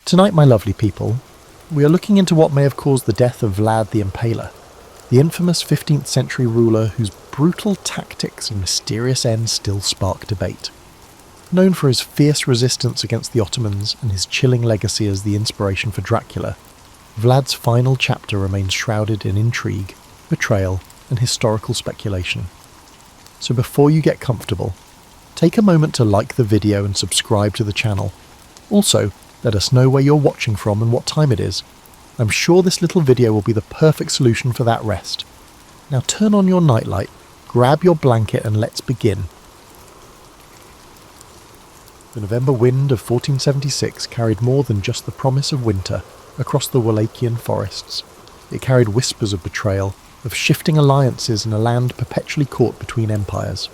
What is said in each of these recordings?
Tonight, my lovely people, we are looking into what may have caused the death of Vlad the Impaler, the infamous 15th century ruler whose brutal tactics and mysterious end still spark debate. Known for his fierce resistance against the Ottomans and his chilling legacy as the inspiration for Dracula, Vlad's final chapter remains shrouded in intrigue, betrayal, and historical speculation. So before you get comfortable, take a moment to like the video and subscribe to the channel. Also, let us know where you're watching from and what time it is. I'm sure this little video will be the perfect solution for that rest. Now turn on your nightlight, grab your blanket and let's begin. The November wind of 1476 carried more than just the promise of winter across the Wallachian forests. It carried whispers of betrayal, of shifting alliances in a land perpetually caught between empires.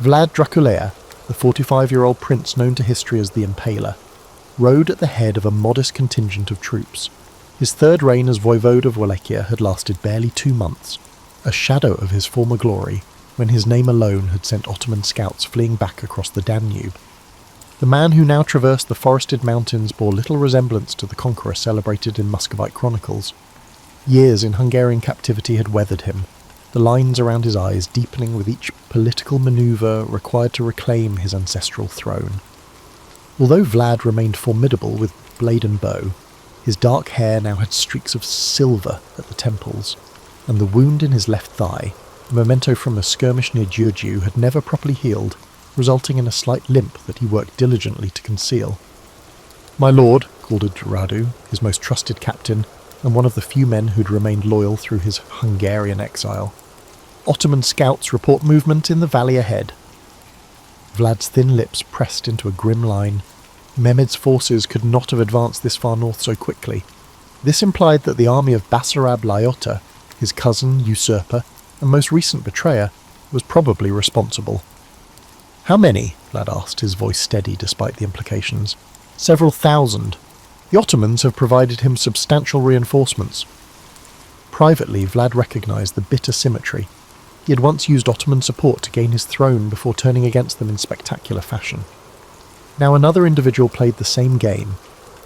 Vlad Dracula, the 45-year-old prince known to history as the Impaler, rode at the head of a modest contingent of troops. His third reign as voivode of Wallachia had lasted barely 2 months, a shadow of his former glory, when his name alone had sent Ottoman scouts fleeing back across the Danube. The man who now traversed the forested mountains bore little resemblance to the conqueror celebrated in Muscovite chronicles. Years in Hungarian captivity had weathered him, the lines around his eyes deepening with each political manoeuvre required to reclaim his ancestral throne. Although Vlad remained formidable with blade and bow, his dark hair now had streaks of silver at the temples, and the wound in his left thigh, a memento from a skirmish near Giurgiu, had never properly healed, resulting in a slight limp that he worked diligently to conceal. "My lord," called Radu, his most trusted captain, and one of the few men who'd remained loyal through his Hungarian exile. "Ottoman scouts report movement in the valley ahead." Vlad's thin lips pressed into a grim line. Mehmed's forces could not have advanced this far north so quickly. This implied that the army of Basarab Laiota, his cousin, usurper, and most recent betrayer, was probably responsible. "How many?" Vlad asked, his voice steady despite the implications. "Several thousand. The Ottomans have provided him substantial reinforcements." Privately, Vlad recognized the bitter symmetry. He had once used Ottoman support to gain his throne before turning against them in spectacular fashion. Now another individual played the same game,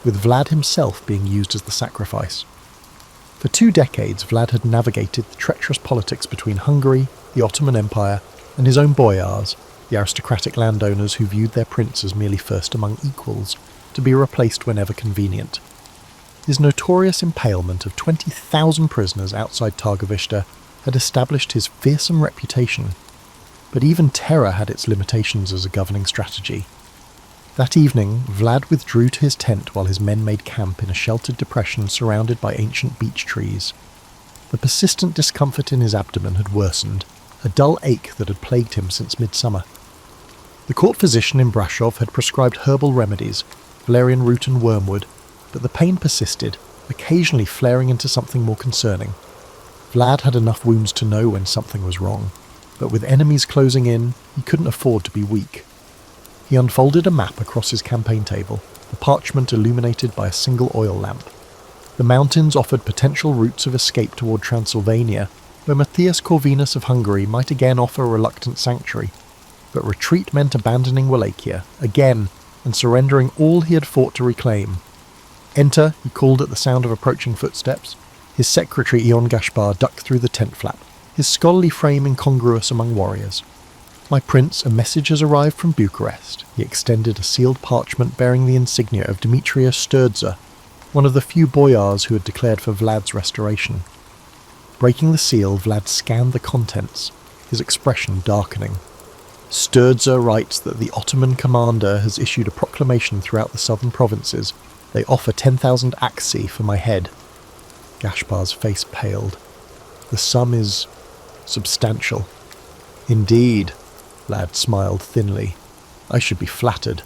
with Vlad himself being used as the sacrifice. For 2 decades, Vlad had navigated the treacherous politics between Hungary, the Ottoman Empire, and his own boyars, the aristocratic landowners who viewed their prince as merely first among equals, to be replaced whenever convenient. His notorious impalement of 20,000 prisoners outside Targovishte had established his fearsome reputation, but even terror had its limitations as a governing strategy. That evening, Vlad withdrew to his tent while his men made camp in a sheltered depression surrounded by ancient beech trees. The persistent discomfort in his abdomen had worsened, a dull ache that had plagued him since midsummer. The court physician in Brasov had prescribed herbal remedies, valerian root and wormwood, but the pain persisted, occasionally flaring into something more concerning. Vlad had enough wounds to know when something was wrong, but with enemies closing in, he couldn't afford to be weak. He unfolded a map across his campaign table, the parchment illuminated by a single oil lamp. The mountains offered potential routes of escape toward Transylvania, where Matthias Corvinus of Hungary might again offer a reluctant sanctuary, but retreat meant abandoning Wallachia, again, and surrendering all he had fought to reclaim. "Enter," he called at the sound of approaching footsteps. His secretary Ion Gaspar ducked through the tent flap, his scholarly frame incongruous among warriors. "My prince, a message has arrived from Bucharest." He extended a sealed parchment bearing the insignia of Demetria Sturdza, one of the few boyars who had declared for Vlad's restoration. Breaking the seal, Vlad scanned the contents, his expression darkening. "Sturdza writes that the Ottoman commander has issued a proclamation throughout the southern provinces. They offer 10,000 axi for my head." Gaspar's face paled. "The sum is substantial." "Indeed," Vlad smiled thinly. "I should be flattered.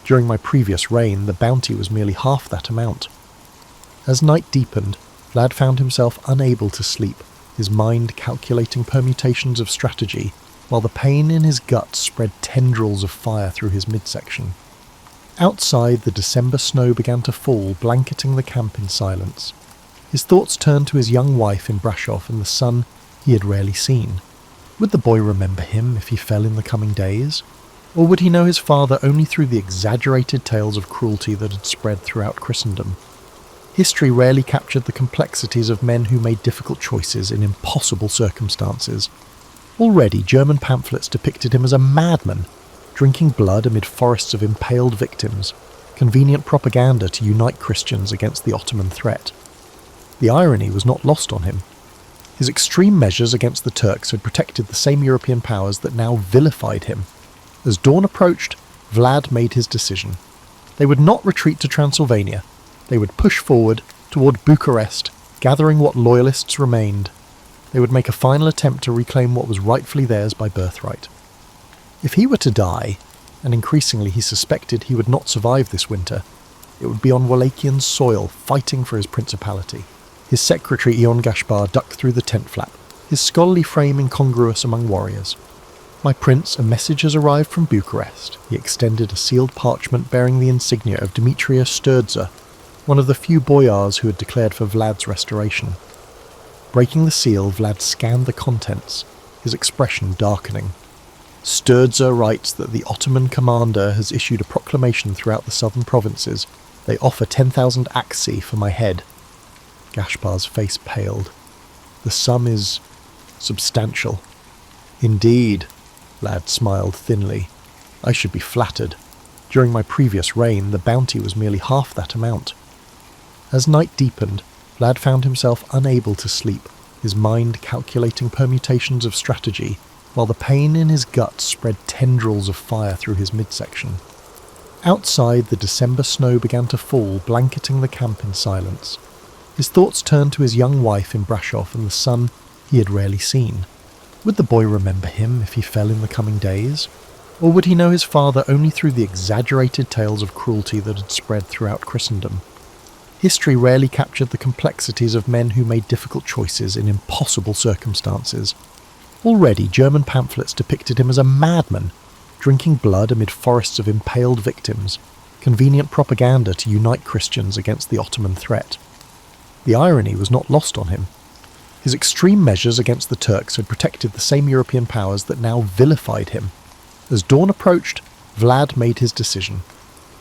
During my previous reign, the bounty was merely half that amount." As night deepened, Vlad found himself unable to sleep, his mind calculating permutations of strategy, while the pain in his gut spread tendrils of fire through his midsection. Outside, the December snow began to fall, blanketing the camp in silence. His thoughts turned to his young wife in Brasov and the son he had rarely seen. Would the boy remember him if he fell in the coming days? Or would he know his father only through the exaggerated tales of cruelty that had spread throughout Christendom? History rarely captured the complexities of men who made difficult choices in impossible circumstances. Already, German pamphlets depicted him as a madman, drinking blood amid forests of impaled victims, convenient propaganda to unite Christians against the Ottoman threat. The irony was not lost on him. His extreme measures against the Turks had protected the same European powers that now vilified him. As dawn approached, Vlad made his decision. They would not retreat to Transylvania. They would push forward toward Bucharest, gathering what loyalists remained. They would make a final attempt to reclaim what was rightfully theirs by birthright. If he were to die, and increasingly he suspected he would not survive this winter, it would be on Wallachian soil, fighting for his principality. His secretary Ion Gaspar ducked through the tent flap, his scholarly frame incongruous among warriors. "My prince, a message has arrived from Bucharest." He extended a sealed parchment bearing the insignia of Demetria Sturza, one of the few boyars who had declared for Vlad's restoration. Breaking the seal, Vlad scanned the contents, his expression darkening. Sturza writes that the Ottoman commander has issued a proclamation throughout the southern provinces. They offer 10,000 aksi for my head. Gaspar's face paled. The sum is substantial. Indeed, Vlad smiled thinly. I should be flattered. During my previous reign, the bounty was merely half that amount. As night deepened, Vlad found himself unable to sleep, his mind calculating permutations of strategy, while the pain in his gut spread tendrils of fire through his midsection. Outside, the December snow began to fall, blanketing the camp in silence. His thoughts turned to his young wife in Brasov and the son he had rarely seen. Would the boy remember him if he fell in the coming days? Or would he know his father only through the exaggerated tales of cruelty that had spread throughout Christendom? History rarely captured the complexities of men who made difficult choices in impossible circumstances. Already, German pamphlets depicted him as a madman, drinking blood amid forests of impaled victims, convenient propaganda to unite Christians against the Ottoman threat. The irony was not lost on him. His extreme measures against the Turks had protected the same European powers that now vilified him. As dawn approached, Vlad made his decision.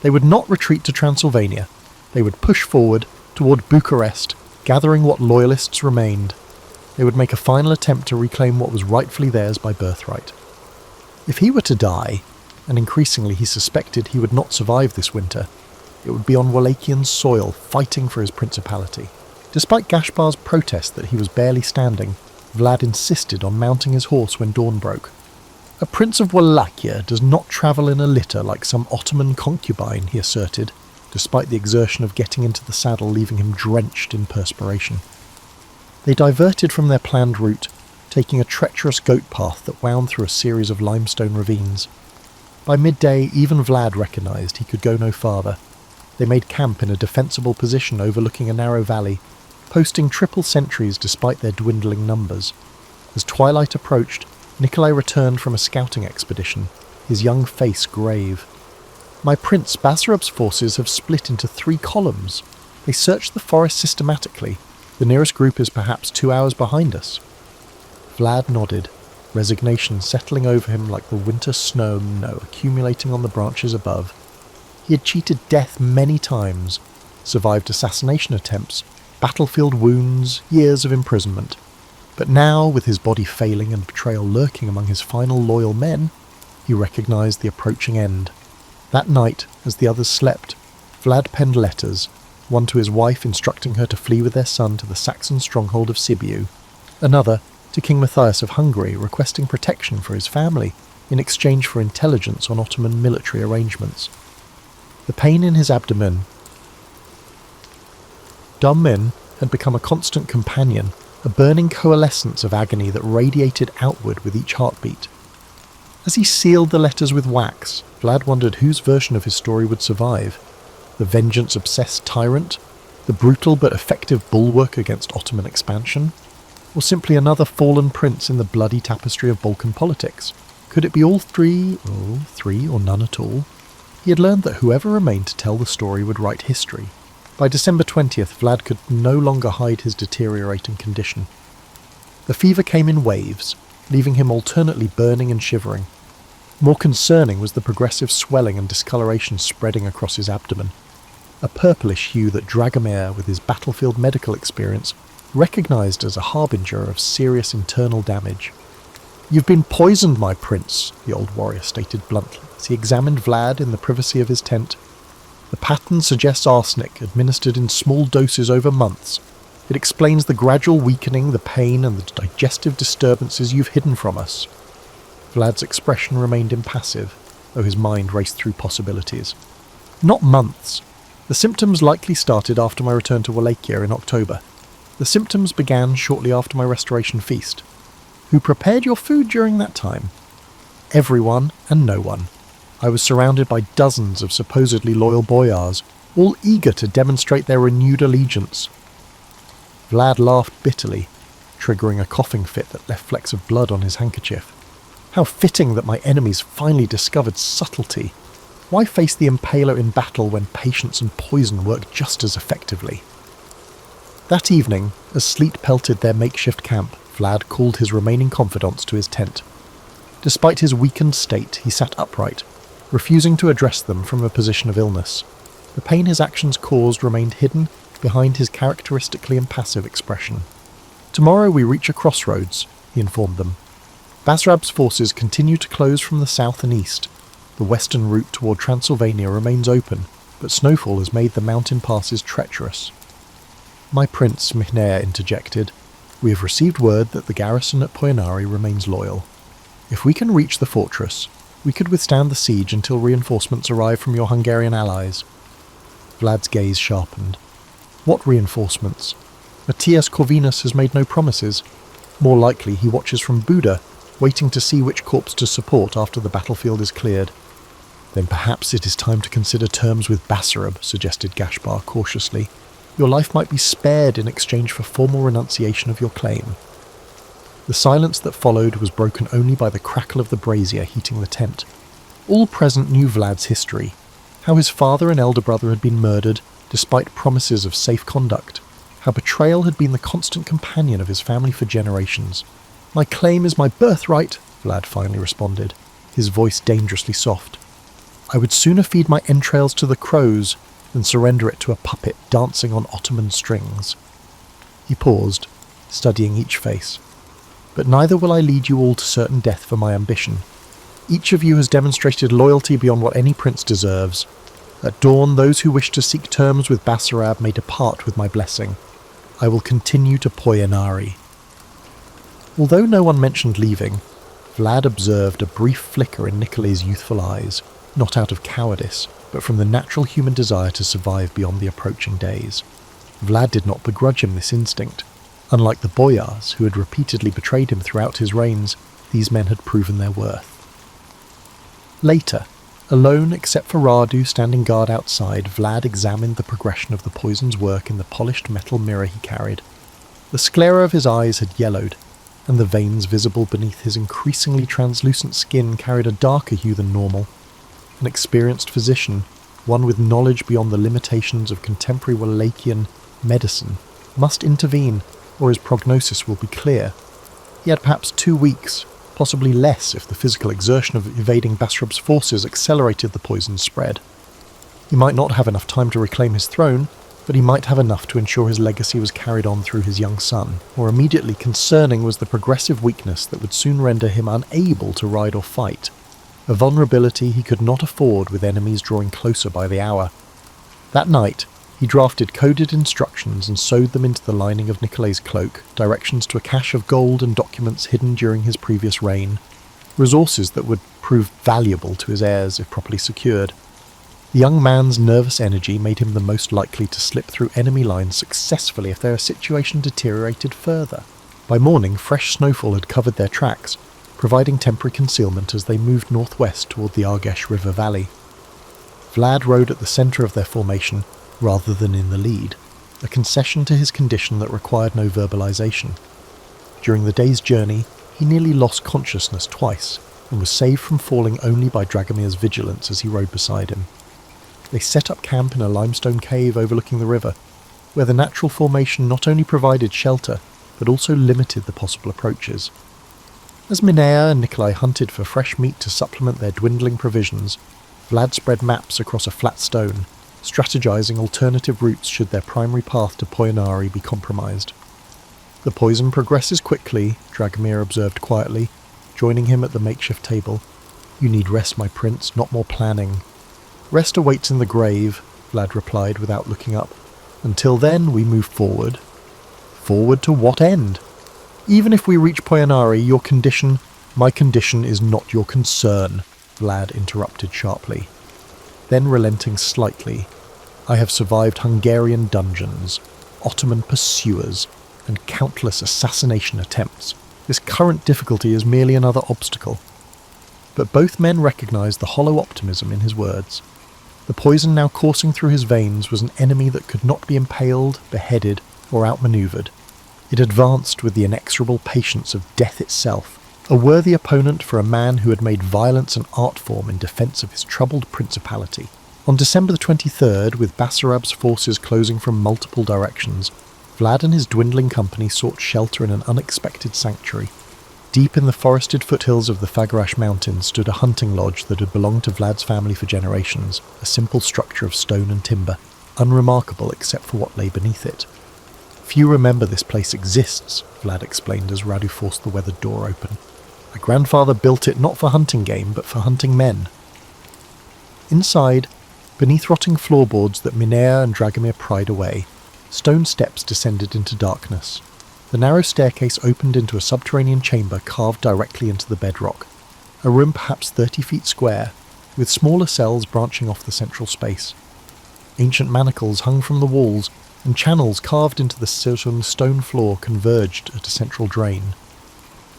They would not retreat to Transylvania. They would push forward toward Bucharest, gathering what loyalists remained. They would make a final attempt to reclaim what was rightfully theirs by birthright. If he were to die, and increasingly he suspected he would not survive this winter, it would be on Wallachian soil, fighting for his principality. Despite Gaspar's protest that he was barely standing, Vlad insisted on mounting his horse when dawn broke. A prince of Wallachia does not travel in a litter like some Ottoman concubine, he asserted, despite the exertion of getting into the saddle leaving him drenched in perspiration. They diverted from their planned route, taking a treacherous goat path that wound through a series of limestone ravines. By midday, even Vlad recognised he could go no farther. They made camp in a defensible position overlooking a narrow valley, posting triple sentries despite their dwindling numbers. As twilight approached, Nikolai returned from a scouting expedition, his young face grave. "My prince, Basarab's forces have split into 3 columns. They searched the forest systematically. The nearest group is perhaps 2 hours behind us." Vlad nodded, resignation settling over him like the winter snow accumulating on the branches above. He had cheated death many times, survived assassination attempts, battlefield wounds, years of imprisonment. But now, with his body failing and betrayal lurking among his final loyal men, he recognised the approaching end. That night, as the others slept, Vlad penned letters, one to his wife instructing her to flee with their son to the Saxon stronghold of Sibiu, another to King Matthias of Hungary requesting protection for his family in exchange for intelligence on Ottoman military arrangements. The pain in his abdomen had become a constant companion, a burning coalescence of agony that radiated outward with each heartbeat. As he sealed the letters with wax, Vlad wondered whose version of his story would survive. The vengeance-obsessed tyrant, the brutal but effective bulwark against Ottoman expansion, or simply another fallen prince in the bloody tapestry of Balkan politics. Could it be all three, or none at all? He had learned that whoever remained to tell the story would write history. By December 20th, Vlad could no longer hide his deteriorating condition. The fever came in waves, leaving him alternately burning and shivering. More concerning was the progressive swelling and discoloration spreading across his abdomen, a purplish hue that Dragomir, with his battlefield medical experience, recognised as a harbinger of serious internal damage. "You've been poisoned, my prince," the old warrior stated bluntly as he examined Vlad in the privacy of his tent. "The pattern suggests arsenic administered in small doses over months. It explains the gradual weakening, the pain, and the digestive disturbances you've hidden from us." Vlad's expression remained impassive, though his mind raced through possibilities. "Not months. The symptoms likely started after my return to Wallachia in October. The symptoms began shortly after my restoration feast. Who prepared your food during that time? Everyone and no one. I was surrounded by dozens of supposedly loyal boyars, all eager to demonstrate their renewed allegiance." Vlad laughed bitterly, triggering a coughing fit that left flecks of blood on his handkerchief. How fitting that my enemies finally discovered subtlety. Why face the Impaler in battle when patience and poison work just as effectively? That evening, as sleet pelted their makeshift camp, Vlad called his remaining confidants to his tent. Despite his weakened state, he sat upright, refusing to address them from a position of illness. The pain his actions caused remained hidden behind his characteristically impassive expression. "Tomorrow we reach a crossroads," he informed them. "Basrab's forces continue to close from the south and east. The western route toward Transylvania remains open, but snowfall has made the mountain passes treacherous." "My prince," Michelin interjected, "we have received word that the garrison at Poenari remains loyal. If we can reach the fortress, we could withstand the siege until reinforcements arrive from your Hungarian allies." Vlad's gaze sharpened. "What reinforcements? Matthias Corvinus has made no promises. More likely he watches from Buda, waiting to see which corps to support after the battlefield is cleared." "Then perhaps it is time to consider terms with Basarab," suggested Gashbar cautiously. "Your life might be spared in exchange for formal renunciation of your claim." The silence that followed was broken only by the crackle of the brazier heating the tent. All present knew Vlad's history, how his father and elder brother had been murdered despite promises of safe conduct, how betrayal had been the constant companion of his family for generations. "My claim is my birthright," Vlad finally responded, his voice dangerously soft. "I would sooner feed my entrails to the crows than surrender it to a puppet dancing on Ottoman strings." He paused, studying each face. "But neither will I lead you all to certain death for my ambition. Each of you has demonstrated loyalty beyond what any prince deserves. At dawn, those who wish to seek terms with Basarab may depart with my blessing. I will continue to Poenari." Although no one mentioned leaving, Vlad observed a brief flicker in Nicolay's youthful eyes, not out of cowardice, but from the natural human desire to survive beyond the approaching days. Vlad did not begrudge him this instinct. Unlike the boyars, who had repeatedly betrayed him throughout his reigns, these men had proven their worth. Later, alone except for Radu standing guard outside, Vlad examined the progression of the poison's work in the polished metal mirror he carried. The sclera of his eyes had yellowed, and the veins visible beneath his increasingly translucent skin carried a darker hue than normal. An experienced physician, one with knowledge beyond the limitations of contemporary Wallachian medicine, must intervene, or his prognosis will be clear. He had perhaps 2 weeks, possibly less if the physical exertion of evading Basrab's forces accelerated the poison's spread. He might not have enough time to reclaim his throne, but he might have enough to ensure his legacy was carried on through his young son. More immediately concerning was the progressive weakness that would soon render him unable to ride or fight, a vulnerability he could not afford with enemies drawing closer by the hour. That night, he drafted coded instructions and sewed them into the lining of Nicolay's cloak, directions to a cache of gold and documents hidden during his previous reign, resources that would prove valuable to his heirs if properly secured. The young man's nervous energy made him the most likely to slip through enemy lines successfully if their situation deteriorated further. By morning, fresh snowfall had covered their tracks, providing temporary concealment as they moved northwest toward the Argesh River Valley. Vlad rode at the centre of their formation, rather than in the lead, a concession to his condition that required no verbalization. During the day's journey, he nearly lost consciousness twice, and was saved from falling only by Dragomir's vigilance as he rode beside him. They set up camp in a limestone cave overlooking the river, where the natural formation not only provided shelter, but also limited the possible approaches. As Minea and Nikolai hunted for fresh meat to supplement their dwindling provisions, Vlad spread maps across a flat stone, strategizing alternative routes should their primary path to Poyanari be compromised. The poison progresses quickly, Dragomir observed quietly, joining him at the makeshift table. You need rest, my prince, not more planning. Rest awaits in the grave, Vlad replied without looking up. Until then, we move forward. Forward to what end? Even if we reach Poyanari, my condition is not your concern, Vlad interrupted sharply. Then relenting slightly, I have survived Hungarian dungeons, Ottoman pursuers, and countless assassination attempts. This current difficulty is merely another obstacle. But both men recognized the hollow optimism in his words. The poison now coursing through his veins was an enemy that could not be impaled, beheaded, or outmaneuvered. It advanced with the inexorable patience of death itself, a worthy opponent for a man who had made violence an art form in defense of his troubled principality. On December the 23rd, with Basarab's forces closing from multiple directions, Vlad and his dwindling company sought shelter in an unexpected sanctuary. Deep in the forested foothills of the Fagarash Mountains stood a hunting lodge that had belonged to Vlad's family for generations, a simple structure of stone and timber, unremarkable except for what lay beneath it. Few remember this place exists, Vlad explained as Radu forced the weathered door open. My grandfather built it not for hunting game, but for hunting men. Inside, beneath rotting floorboards that Minea and Dragomir pried away, stone steps descended into darkness. The narrow staircase opened into a subterranean chamber carved directly into the bedrock, a room perhaps 30 feet square, with smaller cells branching off the central space. Ancient manacles hung from the walls, and channels carved into the stone floor converged at a central drain.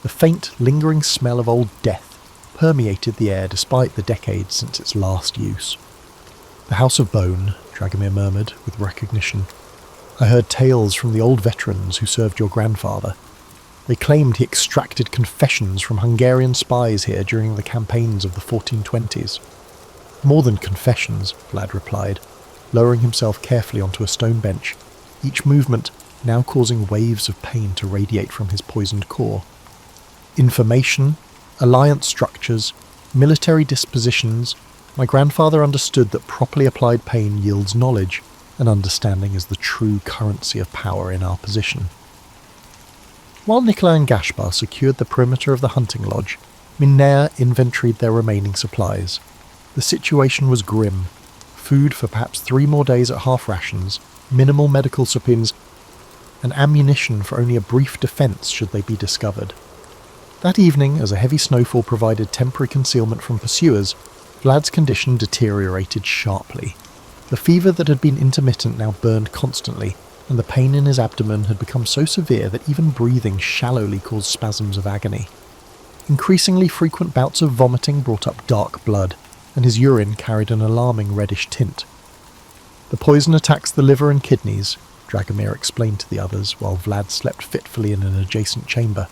The faint, lingering smell of old death permeated the air despite the decades since its last use. The House of Bone, Dragomir murmured, with recognition. I heard tales from the old veterans who served your grandfather. They claimed he extracted confessions from Hungarian spies here during the campaigns of the 1420s. More than confessions, Vlad replied, lowering himself carefully onto a stone bench, each movement now causing waves of pain to radiate from his poisoned core. Information, alliance structures, military dispositions. My grandfather understood that properly applied pain yields knowledge, and understanding is the true currency of power in our position. While Nikolai and Gaspar secured the perimeter of the hunting lodge, Minea inventoried their remaining supplies. The situation was grim. Food for perhaps 3 more days at half rations, minimal medical supplies, and ammunition for only a brief defence should they be discovered. That evening, as a heavy snowfall provided temporary concealment from pursuers, Vlad's condition deteriorated sharply. The fever that had been intermittent now burned constantly, and the pain in his abdomen had become so severe that even breathing shallowly caused spasms of agony. Increasingly frequent bouts of vomiting brought up dark blood, and his urine carried an alarming reddish tint. The poison attacks the liver and kidneys, Dragomir explained to the others, while Vlad slept fitfully in an adjacent chamber.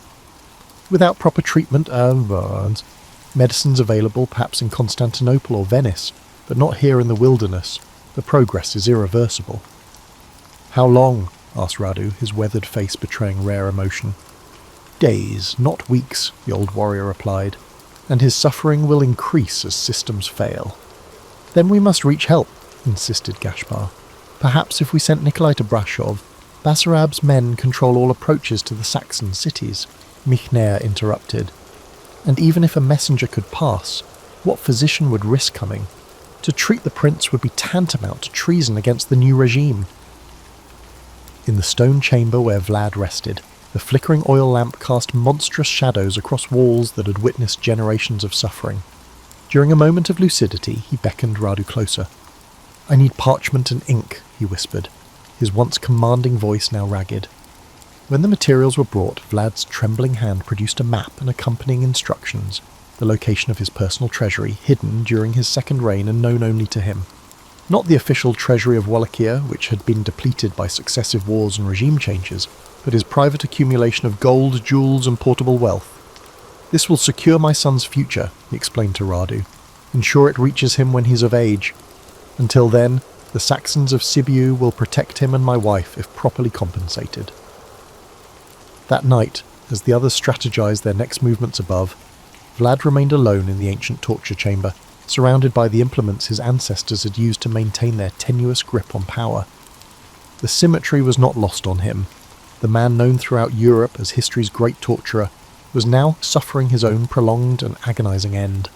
Without proper treatment, medicines available perhaps in Constantinople or Venice, but not here in the wilderness. The progress is irreversible. How long? Asked Radu, his weathered face betraying rare emotion. Days, not weeks, the old warrior replied, and his suffering will increase as systems fail. Then we must reach help, insisted Gaspar. Perhaps if we sent Nikolai to Brashov, Basarab's men control all approaches to the Saxon cities, Michelin interrupted. And even if a messenger could pass, what physician would risk coming? To treat the prince would be tantamount to treason against the new regime. In the stone chamber where Vlad rested, the flickering oil lamp cast monstrous shadows across walls that had witnessed generations of suffering. During a moment of lucidity, he beckoned Radu closer. I need parchment and ink, he whispered, his once commanding voice now ragged. When the materials were brought, Vlad's trembling hand produced a map and accompanying instructions, the location of his personal treasury, hidden during his second reign and known only to him. Not the official treasury of Wallachia, which had been depleted by successive wars and regime changes, but his private accumulation of gold, jewels, and portable wealth. This will secure my son's future, he explained to Radu. Ensure it reaches him when he's of age. Until then, the Saxons of Sibiu will protect him and my wife if properly compensated. That night, as the others strategized their next movements above, Vlad remained alone in the ancient torture chamber, surrounded by the implements his ancestors had used to maintain their tenuous grip on power. The symmetry was not lost on him. The man known throughout Europe as history's great torturer was now suffering his own prolonged and agonizing end.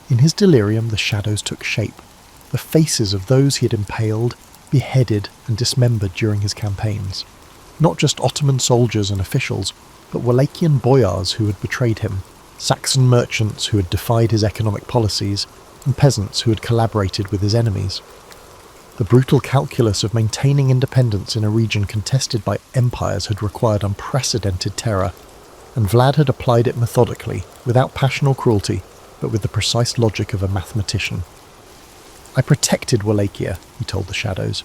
In his delirium, the shadows took shape, the faces of those he had impaled, beheaded and dismembered during his campaigns. Not just Ottoman soldiers and officials, but Wallachian boyars who had betrayed him, Saxon merchants who had defied his economic policies, and peasants who had collaborated with his enemies. The brutal calculus of maintaining independence in a region contested by empires had required unprecedented terror, and Vlad had applied it methodically, without passion or cruelty, but with the precise logic of a mathematician. "I protected Wallachia," he told the shadows.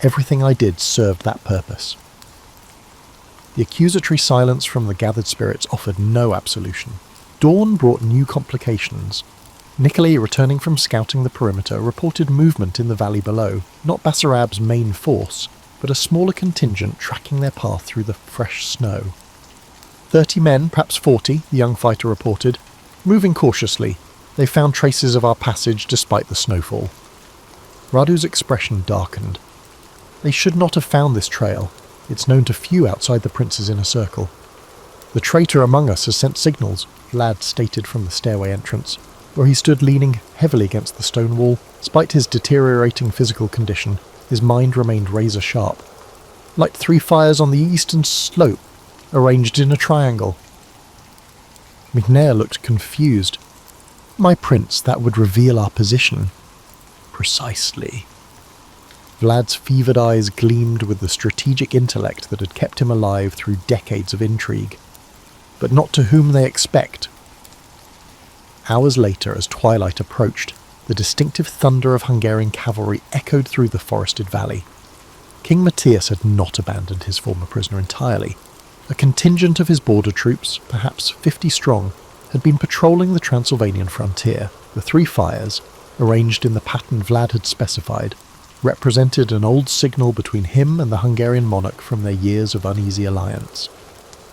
"Everything I did served that purpose." The accusatory silence from the gathered spirits offered no absolution. Dawn brought new complications. Nikolai, returning from scouting the perimeter, reported movement in the valley below, not Basarab's main force, but a smaller contingent tracking their path through the fresh snow. 30 men, perhaps 40, the young fighter reported. Moving cautiously, they found traces of our passage despite the snowfall. Radu's expression darkened. They should not have found this trail. It's known to few outside the prince's inner circle. "The traitor among us has sent signals," Vlad stated from the stairway entrance, where he stood leaning heavily against the stone wall. Despite his deteriorating physical condition, his mind remained razor-sharp. "Light 3 fires on the eastern slope, arranged in a triangle." McNair looked confused. "My prince, that would reveal our position." "Precisely." Vlad's fevered eyes gleamed with the strategic intellect that had kept him alive through decades of intrigue. "But not to whom they expect." Hours later, as twilight approached, the distinctive thunder of Hungarian cavalry echoed through the forested valley. King Matthias had not abandoned his former prisoner entirely. A contingent of his border troops, perhaps 50 strong, had been patrolling the Transylvanian frontier. The 3 fires, arranged in the pattern Vlad had specified, represented an old signal between him and the Hungarian monarch from their years of uneasy alliance.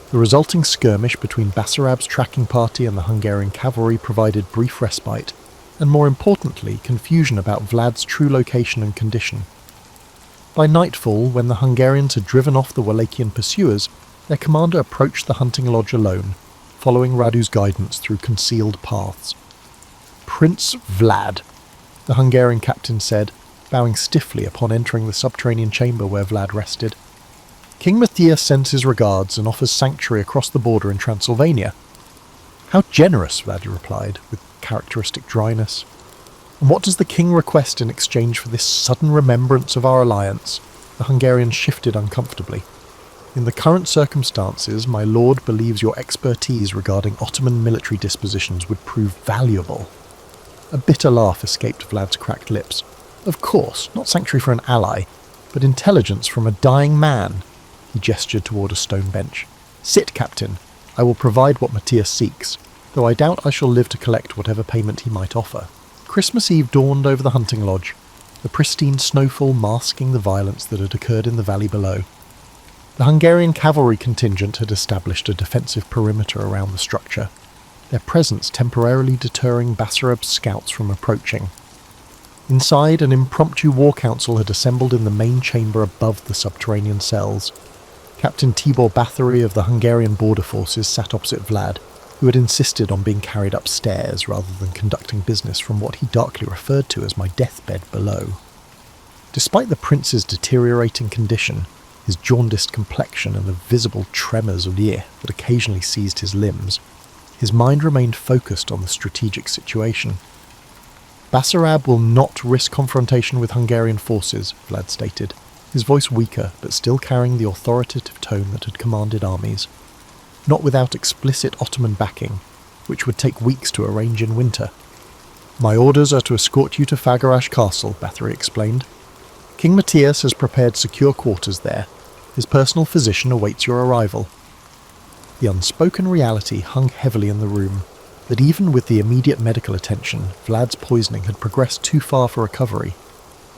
The resulting skirmish between Basarab's tracking party and the Hungarian cavalry provided brief respite, and more importantly, confusion about Vlad's true location and condition. By nightfall, when the Hungarians had driven off the Wallachian pursuers, their commander approached the hunting lodge alone, following Radu's guidance through concealed paths. "Prince Vlad," the Hungarian captain said, bowing stiffly upon entering the subterranean chamber where Vlad rested. "King Matthias sends his regards and offers sanctuary across the border in Transylvania." "How generous," Vlad replied, with characteristic dryness. "And what does the king request in exchange for this sudden remembrance of our alliance?" The Hungarian shifted uncomfortably. "In the current circumstances, my lord believes your expertise regarding Ottoman military dispositions would prove valuable." A bitter laugh escaped Vlad's cracked lips. "Of course, not sanctuary for an ally, but intelligence from a dying man." He gestured toward a stone bench. "Sit, Captain. I will provide what Matthias seeks, though I doubt I shall live to collect whatever payment he might offer." Christmas Eve dawned over the hunting lodge, the pristine snowfall masking the violence that had occurred in the valley below. The Hungarian cavalry contingent had established a defensive perimeter around the structure, their presence temporarily deterring Basarab's scouts from approaching. Inside, an impromptu war council had assembled in the main chamber above the subterranean cells. Captain Tibor Bathory of the Hungarian border forces sat opposite Vlad, who had insisted on being carried upstairs rather than conducting business from what he darkly referred to as my deathbed below. Despite the prince's deteriorating condition, his jaundiced complexion and the visible tremors of Lier that occasionally seized his limbs, his mind remained focused on the strategic situation. "Basarab will not risk confrontation with Hungarian forces," Vlad stated, his voice weaker but still carrying the authoritative tone that had commanded armies. "Not without explicit Ottoman backing, which would take weeks to arrange in winter." "My orders are to escort you to Fagarash Castle," Bathory explained. "King Matthias has prepared secure quarters there. His personal physician awaits your arrival." The unspoken reality hung heavily in the room, that even with the immediate medical attention, Vlad's poisoning had progressed too far for recovery.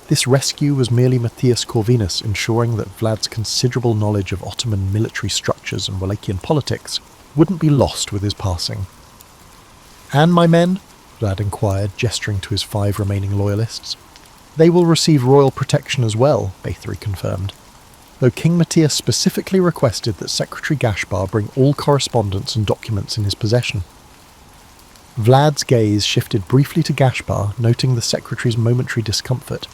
This rescue was merely Matthias Corvinus ensuring that Vlad's considerable knowledge of Ottoman military structures and Wallachian politics wouldn't be lost with his passing. "And my men?" Vlad inquired, gesturing to his 5 remaining loyalists. "They will receive royal protection as well," Bathory confirmed, though King Matthias specifically requested that Secretary Gashbar bring all correspondence and documents in his possession. Vlad's gaze shifted briefly to Gashbar, noting the secretary's momentary discomfort.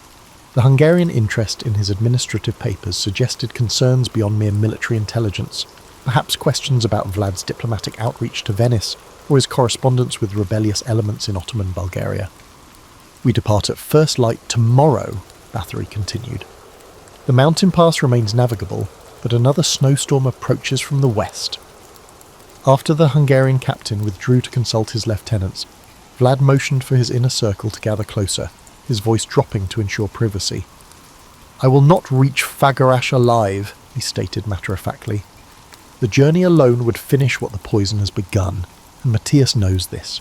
The Hungarian interest in his administrative papers suggested concerns beyond mere military intelligence, perhaps questions about Vlad's diplomatic outreach to Venice or his correspondence with rebellious elements in Ottoman Bulgaria. "We depart at first light tomorrow," Bathory continued. "The mountain pass remains navigable, but another snowstorm approaches from the west." After the Hungarian captain withdrew to consult his lieutenants, Vlad motioned for his inner circle to gather closer, his voice dropping to ensure privacy. "I will not reach Fagarash alive," he stated matter-of-factly. "The journey alone would finish what the poison has begun, and Matthias knows this.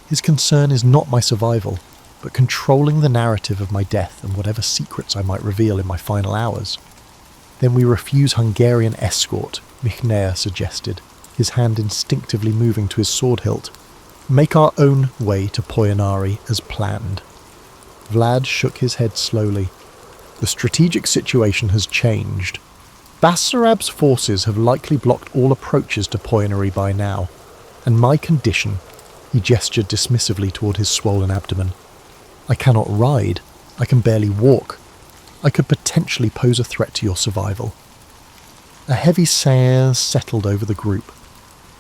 His concern is not my survival, but controlling the narrative of my death and whatever secrets I might reveal in my final hours." "Then we refuse Hungarian escort," Michelin suggested, his hand instinctively moving to his sword hilt. "Make our own way to Poyanari as planned." Vlad shook his head slowly. "The strategic situation has changed. Basarab's forces have likely blocked all approaches to Poyanari by now, and my condition," he gestured dismissively toward his swollen abdomen. "I cannot ride. I can barely walk. I could potentially pose a threat to your survival." A heavy silence settled over the group.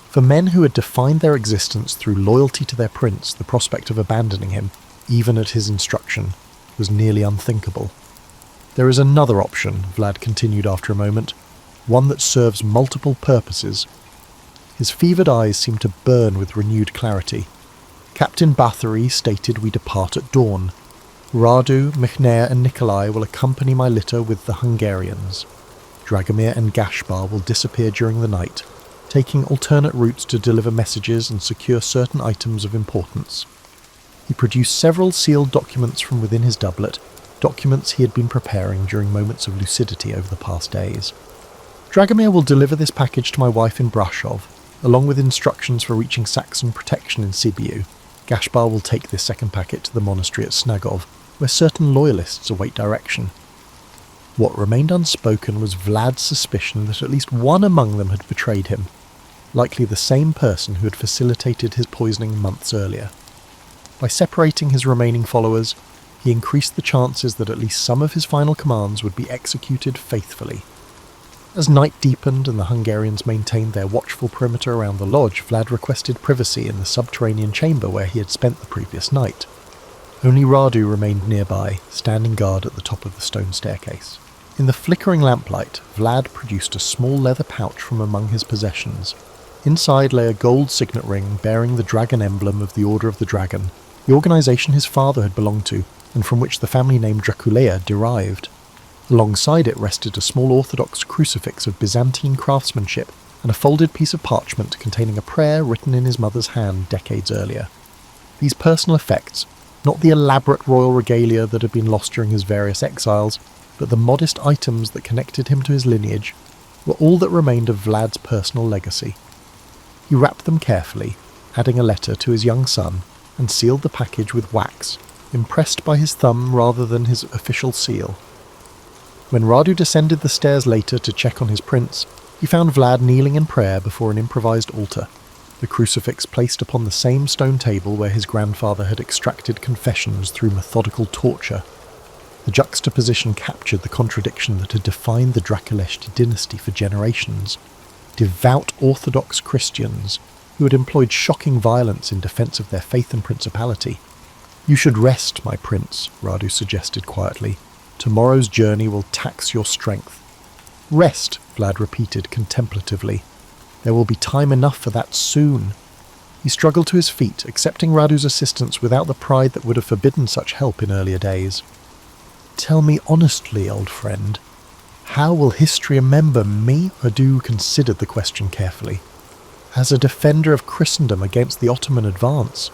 For men who had defined their existence through loyalty to their prince, the prospect of abandoning him, even at his instruction, was nearly unthinkable. "There is another option," Vlad continued after a moment, "one that serves multiple purposes." His fevered eyes seemed to burn with renewed clarity. "Captain Bathory stated we depart at dawn. Radu, Michelin and Nikolai will accompany my litter with the Hungarians. Dragomir and Gashbar will disappear during the night, taking alternate routes to deliver messages and secure certain items of importance." He produced several sealed documents from within his doublet, documents he had been preparing during moments of lucidity over the past days. "Dragomir will deliver this package to my wife in Brashov, along with instructions for reaching Saxon protection in Sibiu. Gashbar will take this second packet to the monastery at Snagov, where certain loyalists await direction." What remained unspoken was Vlad's suspicion that at least one among them had betrayed him, likely the same person who had facilitated his poisoning months earlier. By separating his remaining followers, he increased the chances that at least some of his final commands would be executed faithfully. As night deepened and the Hungarians maintained their watchful perimeter around the lodge, Vlad requested privacy in the subterranean chamber where he had spent the previous night. Only Radu remained nearby, standing guard at the top of the stone staircase. In the flickering lamplight, Vlad produced a small leather pouch from among his possessions. Inside lay a gold signet ring bearing the dragon emblem of the Order of the Dragon, the organisation his father had belonged to, and from which the family name Draculea derived. Alongside it rested a small Orthodox crucifix of Byzantine craftsmanship and a folded piece of parchment containing a prayer written in his mother's hand decades earlier. These personal effects, not the elaborate royal regalia that had been lost during his various exiles, but the modest items that connected him to his lineage, were all that remained of Vlad's personal legacy. He wrapped them carefully, adding a letter to his young son, and sealed the package with wax, impressed by his thumb rather than his official seal. When Radu descended the stairs later to check on his prince, he found Vlad kneeling in prayer before an improvised altar, the crucifix placed upon the same stone table where his grandfather had extracted confessions through methodical torture. The juxtaposition captured the contradiction that had defined the Draculeshti dynasty for generations. Devout Orthodox Christians who had employed shocking violence in defense of their faith and principality. "You should rest, my prince," Radu suggested quietly. "Tomorrow's journey will tax your strength." "Rest," Vlad repeated contemplatively. "There will be time enough for that soon." He struggled to his feet, accepting Radu's assistance without the pride that would have forbidden such help in earlier days. "Tell me honestly, old friend, how will history remember me?" Radu considered the question carefully. "As a defender of Christendom against the Ottoman advance.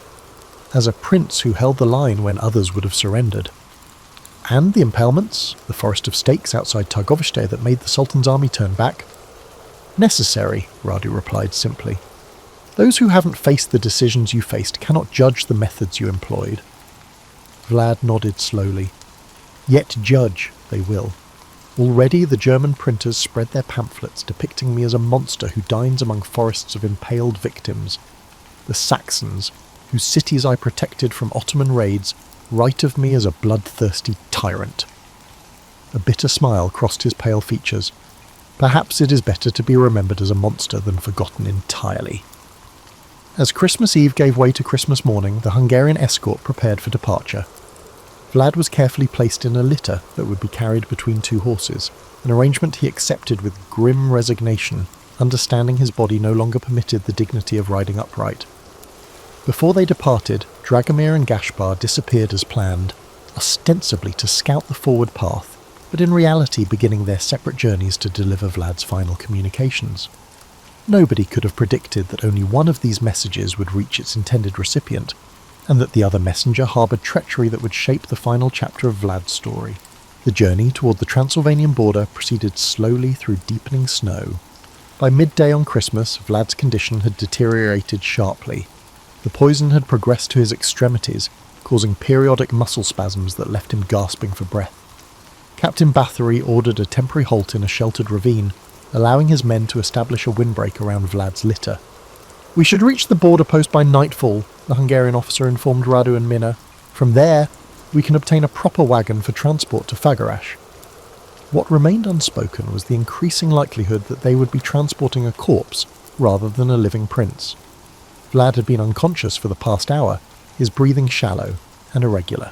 As a prince who held the line when others would have surrendered. And the impalements, the forest of stakes outside Targoviste that made the Sultan's army turn back." "Necessary," Radu replied simply. Those who haven't faced the decisions you faced cannot judge the methods you employed. Vlad nodded slowly. Yet judge they will. Already the German printers spread their pamphlets depicting me as a monster who dines among forests of impaled victims. The Saxons, whose cities I protected from Ottoman raids, write of me as a bloodthirsty tyrant. A bitter smile crossed his pale features. Perhaps it is better to be remembered as a monster than forgotten entirely. As Christmas Eve gave way to Christmas morning, the Hungarian escort prepared for departure. Vlad was carefully placed in a litter that would be carried between two horses, an arrangement he accepted with grim resignation, understanding his body no longer permitted the dignity of riding upright. Before they departed, Dragomir and Gaspar disappeared as planned, ostensibly to scout the forward path, but in reality beginning their separate journeys to deliver Vlad's final communications. Nobody could have predicted that only one of these messages would reach its intended recipient, and that the other messenger harboured treachery that would shape the final chapter of Vlad's story. The journey toward the Transylvanian border proceeded slowly through deepening snow. By midday on Christmas, Vlad's condition had deteriorated sharply. The poison had progressed to his extremities, causing periodic muscle spasms that left him gasping for breath. Captain Bathory ordered a temporary halt in a sheltered ravine, allowing his men to establish a windbreak around Vlad's litter. "We should reach the border post by nightfall," the Hungarian officer informed Radu and Minna. "From there, we can obtain a proper wagon for transport to Fagarash." What remained unspoken was the increasing likelihood that they would be transporting a corpse rather than a living prince. Vlad had been unconscious for the past hour, his breathing shallow and irregular.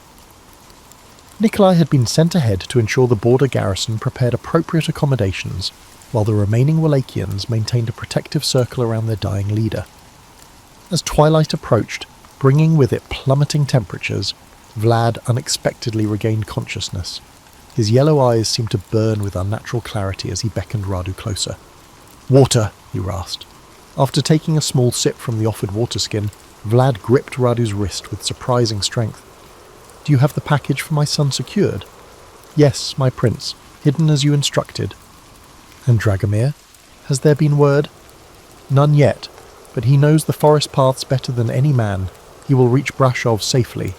Nikolai had been sent ahead to ensure the border garrison prepared appropriate accommodations, while the remaining Wallachians maintained a protective circle around their dying leader. As twilight approached, bringing with it plummeting temperatures, Vlad unexpectedly regained consciousness. His yellow eyes seemed to burn with unnatural clarity as he beckoned Radu closer. "Water," he rasped. After taking a small sip from the offered water skin, Vlad gripped Radu's wrist with surprising strength. "Do you have the package for my son secured?" "Yes, my prince, hidden as you instructed." "And Dragomir? Has there been word?" "None yet, but he knows the forest paths better than any man. He will reach Brashov safely."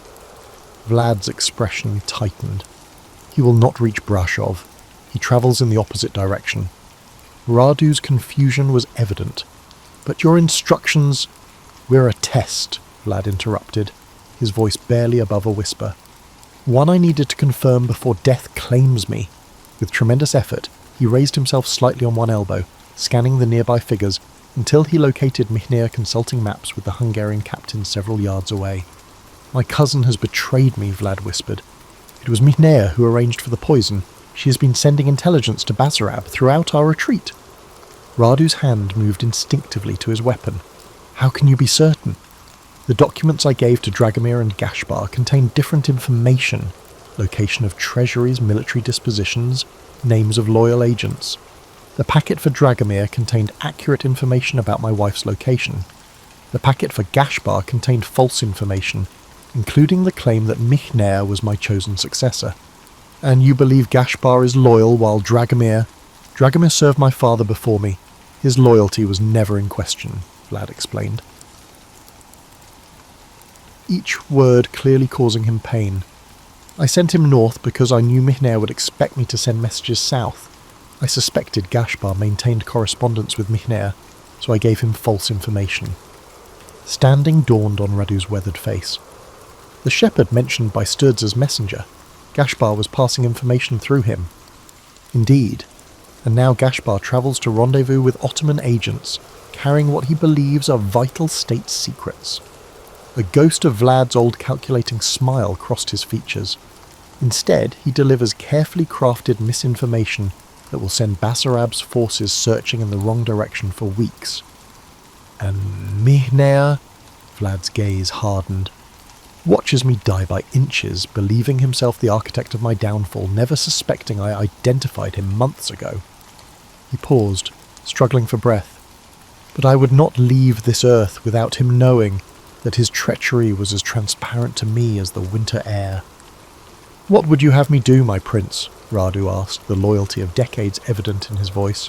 Vlad's expression tightened. "He will not reach Brashov. He travels in the opposite direction." Radu's confusion was evident. "But your instructions—" "We're a test," Vlad interrupted, his voice barely above a whisper. "One I needed to confirm before death claims me." With tremendous effort, he raised himself slightly on one elbow, scanning the nearby figures, until he located Michelin consulting maps with the Hungarian captain several yards away. "My cousin has betrayed me," Vlad whispered. "It was Michelin who arranged for the poison. She has been sending intelligence to Basarab throughout our retreat." Radu's hand moved instinctively to his weapon. "How can you be certain?" "The documents I gave to Dragomir and Gaspar contained different information. Location of treasuries, military dispositions, names of loyal agents. The packet for Dragomir contained accurate information about my wife's location. The packet for Gaspar contained false information, including the claim that Michelin was my chosen successor." "And you believe Gaspar is loyal while Dragomir—" "Dragomir served my father before me. His loyalty was never in question," Vlad explained. Each word clearly causing him pain. "I sent him north because I knew Michelin would expect me to send messages south. I suspected Gaspar maintained correspondence with Michelin, so I gave him false information." Standing dawned on Radu's weathered face. The shepherd mentioned by Sturza's messenger. Gaspar was passing information through him. Indeed, and now Gaspar travels to rendezvous with Ottoman agents, carrying what he believes are vital state secrets. A ghost of Vlad's old calculating smile crossed his features. Instead, he delivers carefully crafted misinformation that will send Basarab's forces searching in the wrong direction for weeks. "And Michelin," Vlad's gaze hardened, "watches me die by inches, believing himself the architect of my downfall, never suspecting I identified him months ago." He paused, struggling for breath. "But I would not leave this earth without him knowing that his treachery was as transparent to me as the winter air." "What would you have me do, my prince?" Radu asked, the loyalty of decades evident in his voice.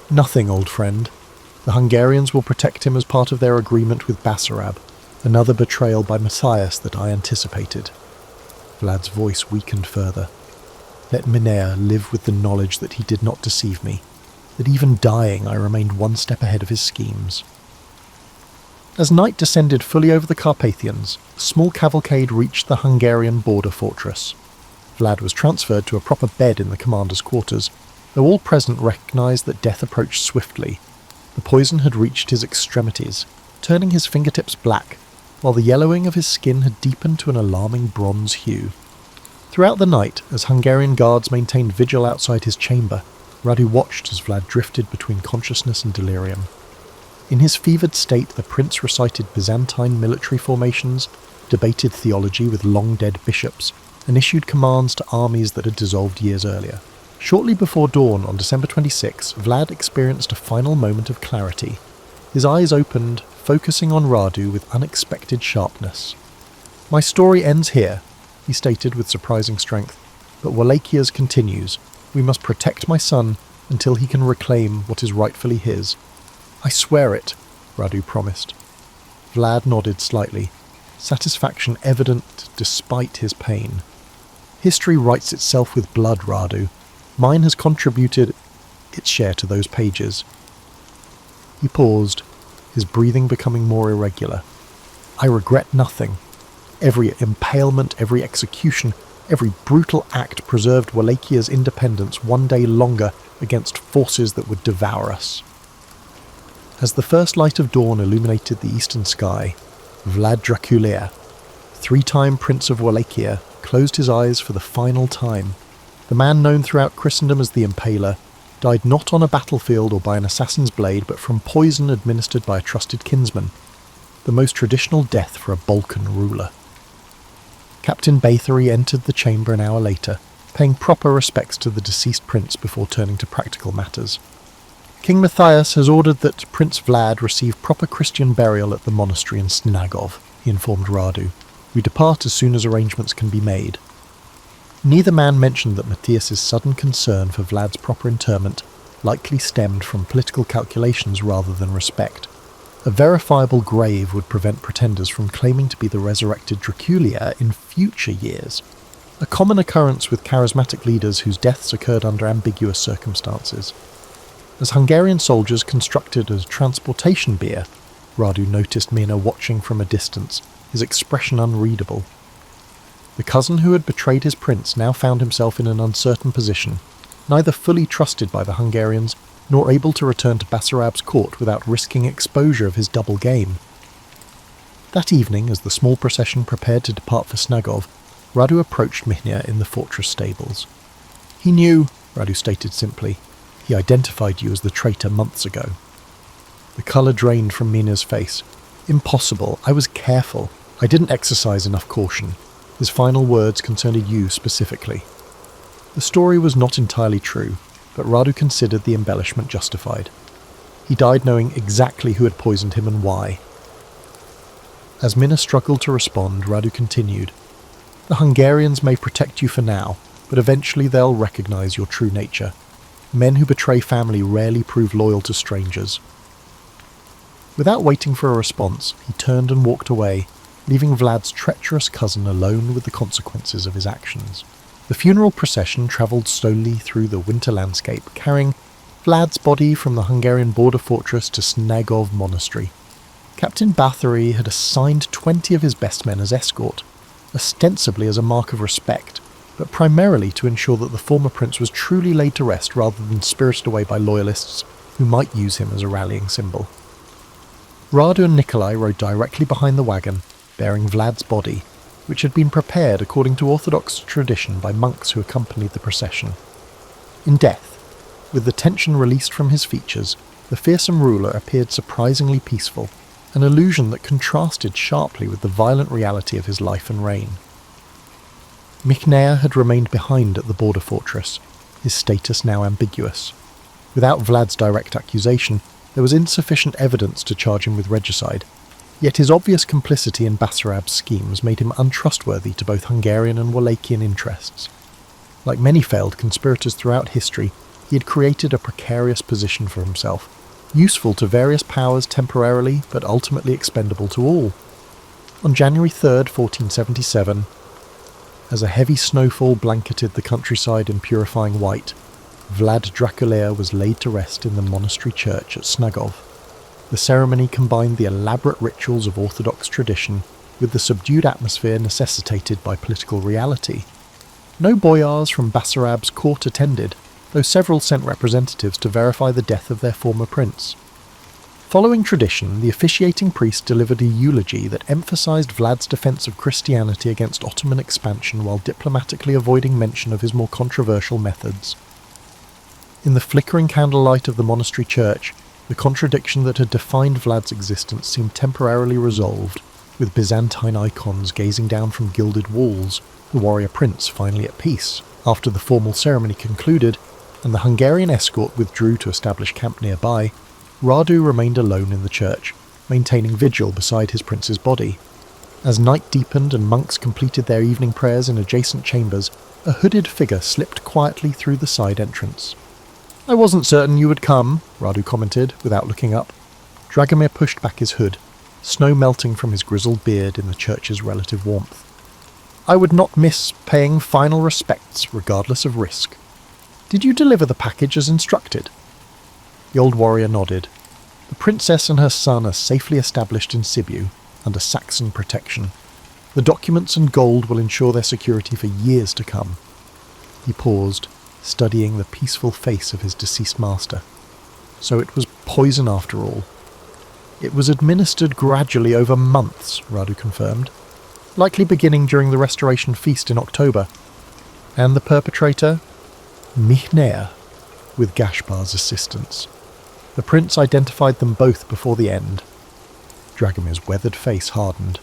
"Nothing, old friend. The Hungarians will protect him as part of their agreement with Basarab, another betrayal by Matthias that I anticipated. Vlad's voice weakened further. Let Minea live with the knowledge that he did not deceive me, that even dying I remained one step ahead of his schemes. As night descended fully over the Carpathians, a small cavalcade reached the Hungarian border fortress. Vlad was transferred to a proper bed in the commander's quarters, though all present recognised that death approached swiftly. The poison had reached his extremities, turning his fingertips black, while the yellowing of his skin had deepened to an alarming bronze hue. Throughout the night, as Hungarian guards maintained vigil outside his chamber, Radu watched as Vlad drifted between consciousness and delirium. In his fevered state, the prince recited Byzantine military formations, debated theology with long-dead bishops, and issued commands to armies that had dissolved years earlier. Shortly before dawn on December 26, Vlad experienced a final moment of clarity. His eyes opened, focusing on Radu with unexpected sharpness. "My story ends here," he stated with surprising strength, "but Walachia's continues. We must protect my son until he can reclaim what is rightfully his." "I swear it," Radu promised. Vlad nodded slightly, satisfaction evident despite his pain. "History writes itself with blood, Radu. Mine has contributed its share to those pages." He paused, his breathing becoming more irregular. "I regret nothing. Every impalement, every execution, every brutal act preserved Walachia's independence one day longer against forces that would devour us." As the first light of dawn illuminated the eastern sky, Vlad Dracula, three-time Prince of Wallachia, closed his eyes for the final time. The man known throughout Christendom as the Impaler died not on a battlefield or by an assassin's blade, but from poison administered by a trusted kinsman, the most traditional death for a Balkan ruler. Captain Bathory entered the chamber an hour later, paying proper respects to the deceased prince before turning to practical matters. "King Matthias has ordered that Prince Vlad receive proper Christian burial at the monastery in Snagov," he informed Radu. "We depart as soon as arrangements can be made." Neither man mentioned that Matthias's sudden concern for Vlad's proper interment likely stemmed from political calculations rather than respect. A verifiable grave would prevent pretenders from claiming to be the resurrected Dracula in future years, a common occurrence with charismatic leaders whose deaths occurred under ambiguous circumstances. As Hungarian soldiers constructed a transportation bier, Radu noticed Mina watching from a distance, his expression unreadable. The cousin who had betrayed his prince now found himself in an uncertain position, neither fully trusted by the Hungarians nor able to return to Basarab's court without risking exposure of his double game. That evening, as the small procession prepared to depart for Snagov, Radu approached Mihnia in the fortress stables. "He knew," Radu stated simply. "He identified you as the traitor months ago." The colour drained from Mina's face. "Impossible. I was careful. I didn't exercise enough caution." His final words concerned you specifically. The story was not entirely true, but Radu considered the embellishment justified. He died knowing exactly who had poisoned him and why. As Mina struggled to respond, Radu continued, "The Hungarians may protect you for now, but eventually they'll recognise your true nature. Men who betray family rarely prove loyal to strangers." Without waiting for a response, he turned and walked away, leaving Vlad's treacherous cousin alone with the consequences of his actions. The funeral procession travelled slowly through the winter landscape, carrying Vlad's body from the Hungarian border fortress to Snagov Monastery. Captain Bathory had assigned 20 of his best men as escort, ostensibly as a mark of respect, but primarily to ensure that the former prince was truly laid to rest rather than spirited away by loyalists who might use him as a rallying symbol. Radu and Nikolai rode directly behind the wagon, bearing Vlad's body, which had been prepared according to Orthodox tradition by monks who accompanied the procession. In death, with the tension released from his features, the fearsome ruler appeared surprisingly peaceful, an illusion that contrasted sharply with the violent reality of his life and reign. Michelin had remained behind at the border fortress, his status now ambiguous. Without Vlad's direct accusation, there was insufficient evidence to charge him with regicide, yet his obvious complicity in Basarab's schemes made him untrustworthy to both Hungarian and Wallachian interests. Like many failed conspirators throughout history, he had created a precarious position for himself, useful to various powers temporarily but ultimately expendable to all. On January 3rd, 1477, as a heavy snowfall blanketed the countryside in purifying white, Vlad Draculair was laid to rest in the monastery church at Snagov. The ceremony combined the elaborate rituals of Orthodox tradition with the subdued atmosphere necessitated by political reality. No boyars from Basarab's court attended, though several sent representatives to verify the death of their former prince. Following tradition, the officiating priest delivered a eulogy that emphasized Vlad's defense of Christianity against Ottoman expansion while diplomatically avoiding mention of his more controversial methods. In the flickering candlelight of the monastery church, the contradiction that had defined Vlad's existence seemed temporarily resolved, with Byzantine icons gazing down from gilded walls, the warrior prince finally at peace. After the formal ceremony concluded, and the Hungarian escort withdrew to establish camp nearby, Radu remained alone in the church, maintaining vigil beside his prince's body. As night deepened and monks completed their evening prayers in adjacent chambers, a hooded figure slipped quietly through the side entrance. "I wasn't certain you would come," Radu commented, without looking up. Dragomir pushed back his hood, snow melting from his grizzled beard in the church's relative warmth. "I would not miss paying final respects, regardless of risk. Did you deliver the package as instructed?" The old warrior nodded. The princess and her son are safely established in Sibiu, under Saxon protection. The documents and gold will ensure their security for years to come. He paused, studying the peaceful face of his deceased master. So it was poison after all. "It was administered gradually over months," Radu confirmed, "likely beginning during the Restoration Feast in October. And the perpetrator? Michelin, with Gashpar's assistance. The prince identified them both before the end." Dragomir's weathered face hardened.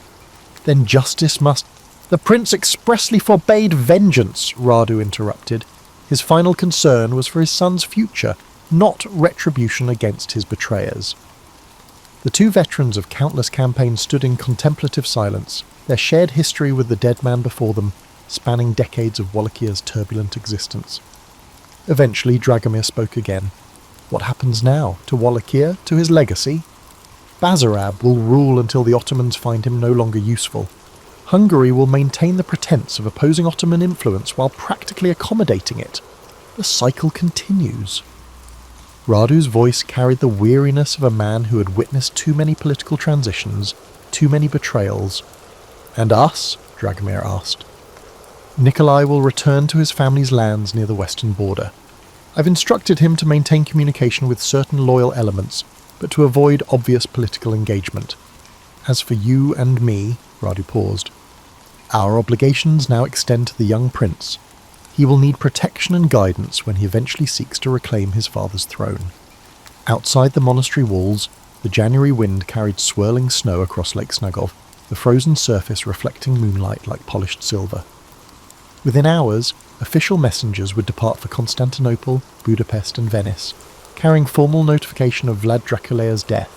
"Then justice must—" "The prince expressly forbade vengeance," Radu interrupted. His final concern was for his son's future, not retribution against his betrayers. The two veterans of countless campaigns stood in contemplative silence, their shared history with the dead man before them, spanning decades of Wallachier's turbulent existence. Eventually, Dragomir spoke again. What happens now? To Wallachia? To his legacy? Basarab will rule until the Ottomans find him no longer useful. Hungary will maintain the pretense of opposing Ottoman influence while practically accommodating it. The cycle continues. Radu's voice carried the weariness of a man who had witnessed too many political transitions, too many betrayals. "And us?" Dragomir asked. "Nikolai will return to his family's lands near the western border. I've instructed him to maintain communication with certain loyal elements, but to avoid obvious political engagement. As for you and me," Radu paused, "our obligations now extend to the young prince. He will need protection and guidance when he eventually seeks to reclaim his father's throne." Outside the monastery walls, the January wind carried swirling snow across Lake Snagov, the frozen surface reflecting moonlight like polished silver. Within hours, official messengers would depart for Constantinople, Budapest and Venice, carrying formal notification of Vlad Draculair's death.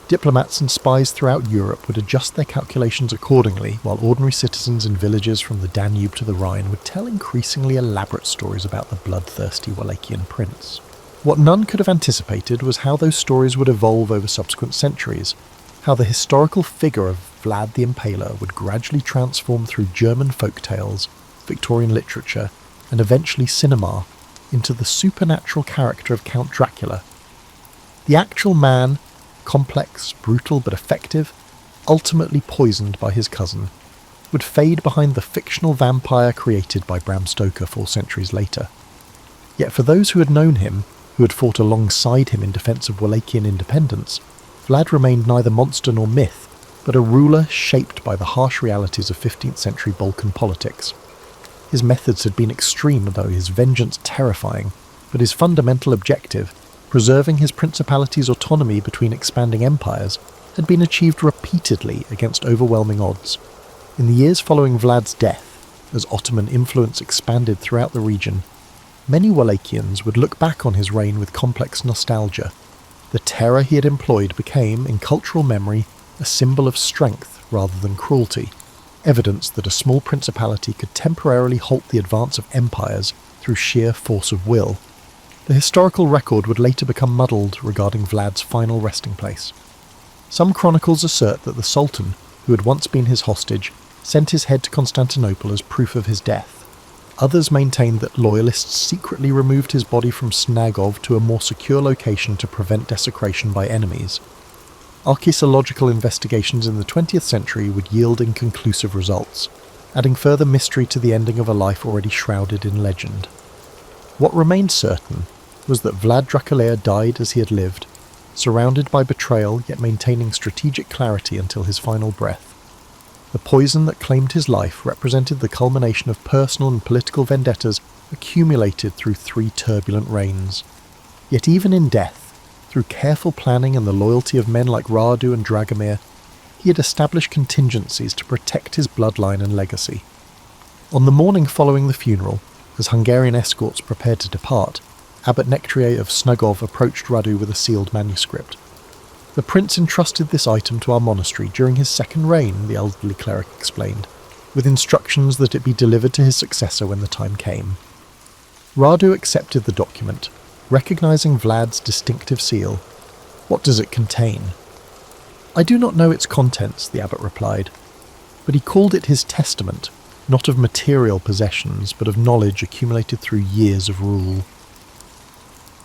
Diplomats and spies throughout Europe would adjust their calculations accordingly, while ordinary citizens in villages from the Danube to the Rhine would tell increasingly elaborate stories about the bloodthirsty Wallachian prince. What none could have anticipated was how those stories would evolve over subsequent centuries, how the historical figure of Vlad the Impaler would gradually transform through German folk tales, Victorian literature, and eventually cinema, into the supernatural character of Count Dracula. The actual man, complex, brutal but effective, ultimately poisoned by his cousin, would fade behind the fictional vampire created by Bram Stoker 4 centuries later. Yet for those who had known him, who had fought alongside him in defence of Wallachian independence, Vlad remained neither monster nor myth, but a ruler shaped by the harsh realities of 15th century Balkan politics. His methods had been extreme, though his vengeance terrifying, but his fundamental objective, preserving his principality's autonomy between expanding empires, had been achieved repeatedly against overwhelming odds. In the years following Vlad's death, as Ottoman influence expanded throughout the region, many Wallachians would look back on his reign with complex nostalgia. The terror he had employed became, in cultural memory, a symbol of strength rather than cruelty, evidence that a small principality could temporarily halt the advance of empires through sheer force of will. The historical record would later become muddled regarding Vlad's final resting place. Some chronicles assert that the Sultan, who had once been his hostage, sent his head to Constantinople as proof of his death. Others maintain that loyalists secretly removed his body from Snagov to a more secure location to prevent desecration by enemies. Archaeological investigations in the 20th century would yield inconclusive results, adding further mystery to the ending of a life already shrouded in legend. What remained certain was that Vlad Draculaea died as he had lived, surrounded by betrayal yet maintaining strategic clarity until his final breath. The poison that claimed his life represented the culmination of personal and political vendettas accumulated through 3 turbulent reigns. Yet even in death, through careful planning and the loyalty of men like Radu and Dragomir, he had established contingencies to protect his bloodline and legacy. On the morning following the funeral, as Hungarian escorts prepared to depart, Abbot Nectrier of Snugov approached Radu with a sealed manuscript. The prince entrusted this item to our monastery during his second reign, the elderly cleric explained, with instructions that it be delivered to his successor when the time came. Radu accepted the document, recognizing Vlad's distinctive seal. "What does it contain?" "I do not know its contents," the abbot replied, but he called it his testament, not of material possessions, but of knowledge accumulated through years of rule.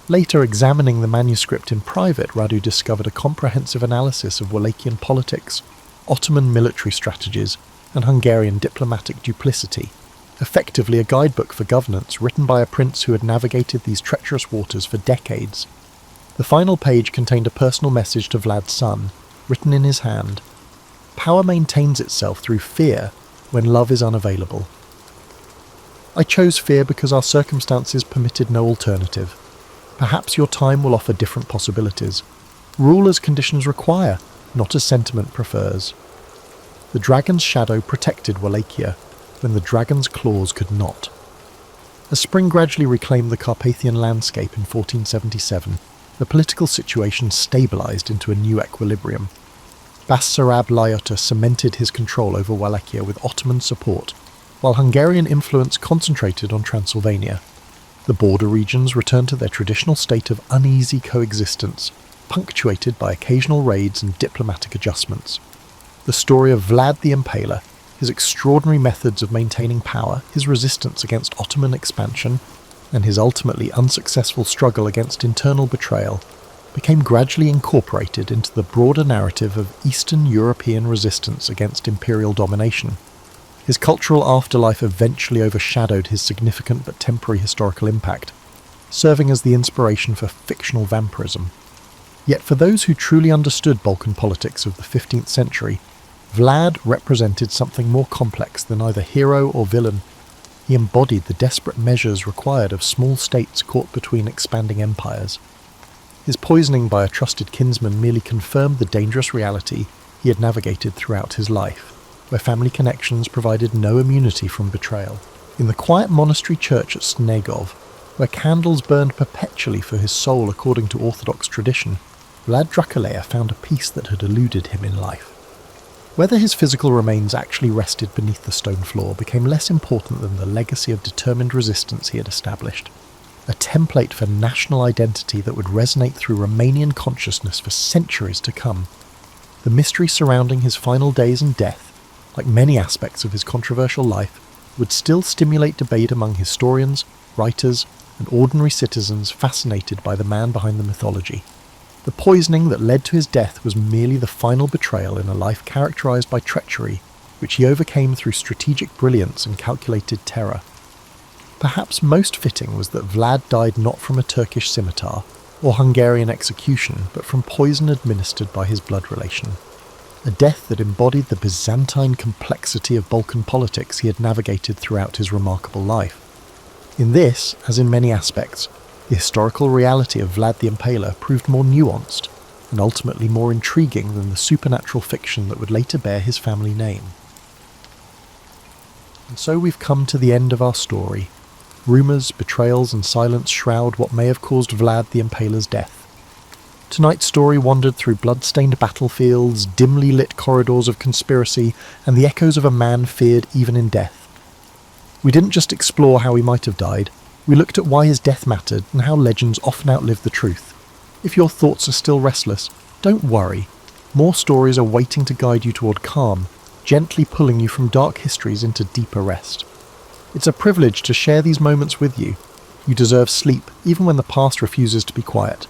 Later, examining the manuscript in private, Radu discovered a comprehensive analysis of Wallachian politics, Ottoman military strategies, and Hungarian diplomatic duplicity, effectively a guidebook for governance written by a prince who had navigated these treacherous waters for decades. The final page contained a personal message to Vlad's son, written in his hand. "Power maintains itself through fear when love is unavailable. I chose fear because our circumstances permitted no alternative. Perhaps your time will offer different possibilities. Rule as conditions require, not as sentiment prefers." The dragon's shadow protected Wallachia, when the dragon's claws could not. As spring gradually reclaimed the Carpathian landscape in 1477, the political situation stabilised into a new equilibrium. Basarab Lajota cemented his control over Wallachia with Ottoman support, while Hungarian influence concentrated on Transylvania. The border regions returned to their traditional state of uneasy coexistence, punctuated by occasional raids and diplomatic adjustments. The story of Vlad the Impaler, his extraordinary methods of maintaining power, his resistance against Ottoman expansion, and his ultimately unsuccessful struggle against internal betrayal, became gradually incorporated into the broader narrative of Eastern European resistance against imperial domination. His cultural afterlife eventually overshadowed his significant but temporary historical impact, serving as the inspiration for fictional vampirism. Yet for those who truly understood Balkan politics of the 15th century, Vlad represented something more complex than either hero or villain. He embodied the desperate measures required of small states caught between expanding empires. His poisoning by a trusted kinsman merely confirmed the dangerous reality he had navigated throughout his life, where family connections provided no immunity from betrayal. In the quiet monastery church at Snegov, where candles burned perpetually for his soul according to Orthodox tradition, Vlad Draculaea found a peace that had eluded him in life. Whether his physical remains actually rested beneath the stone floor became less important than the legacy of determined resistance he had established, a template for national identity that would resonate through Romanian consciousness for centuries to come. The mystery surrounding his final days and death, like many aspects of his controversial life, would still stimulate debate among historians, writers, and ordinary citizens fascinated by the man behind the mythology. The poisoning that led to his death was merely the final betrayal in a life characterized by treachery, which he overcame through strategic brilliance and calculated terror. Perhaps most fitting was that Vlad died not from a Turkish scimitar or Hungarian execution, but from poison administered by his blood relation. A death that embodied the Byzantine complexity of Balkan politics he had navigated throughout his remarkable life. In this, as in many aspects, the historical reality of Vlad the Impaler proved more nuanced and ultimately more intriguing than the supernatural fiction that would later bear his family name. And so we've come to the end of our story. Rumours, betrayals and silence shroud what may have caused Vlad the Impaler's death. Tonight's story wandered through blood-stained battlefields, dimly lit corridors of conspiracy, and the echoes of a man feared even in death. We didn't just explore how he might have died, We looked at why his death mattered and how legends often outlive the truth. If your thoughts are still restless, don't worry. More stories are waiting to guide you toward calm, gently pulling you from dark histories into deeper rest. It's a privilege to share these moments with you. You deserve sleep, even when the past refuses to be quiet.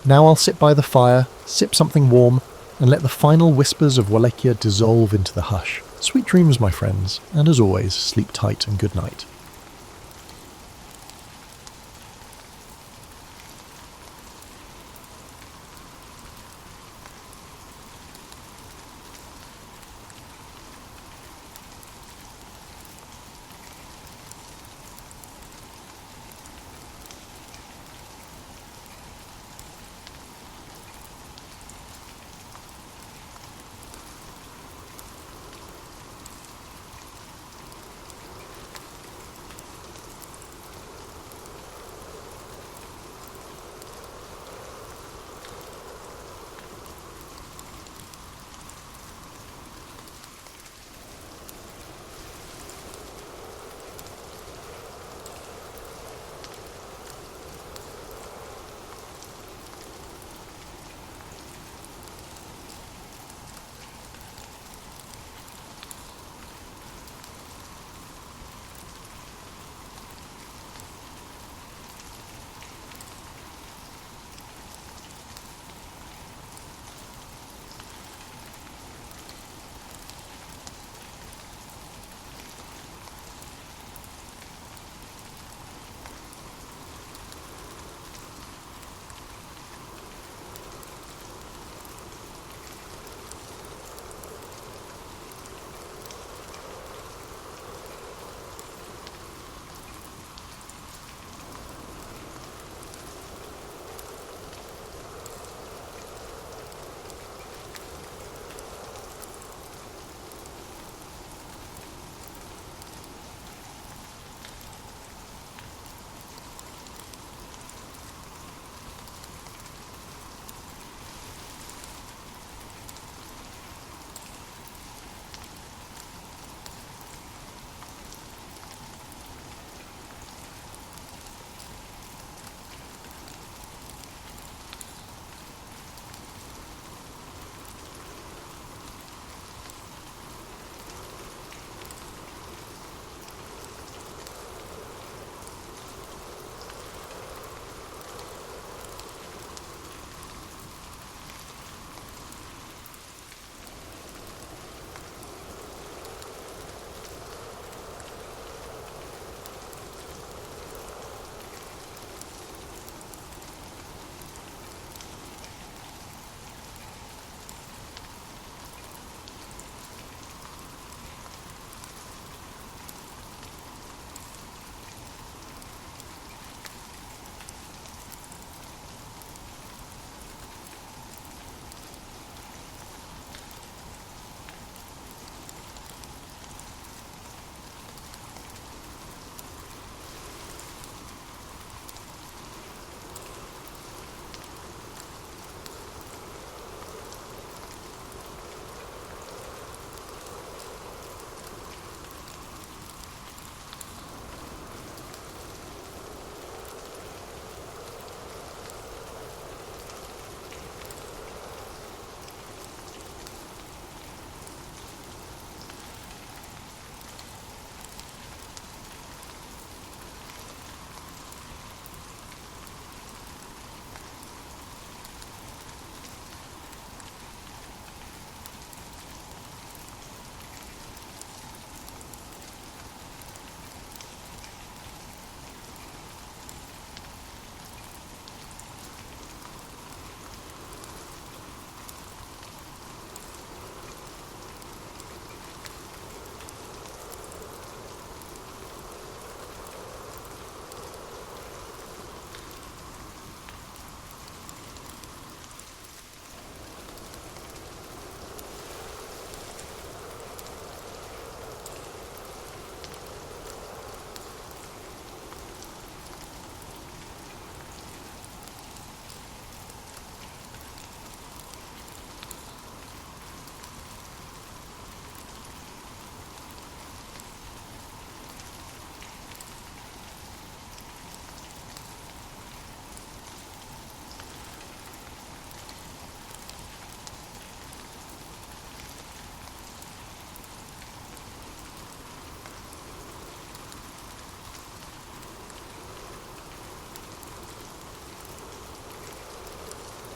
Now I'll sit by the fire, sip something warm, and let the final whispers of Wallachia dissolve into the hush. Sweet dreams, my friends, and as always, sleep tight and good night.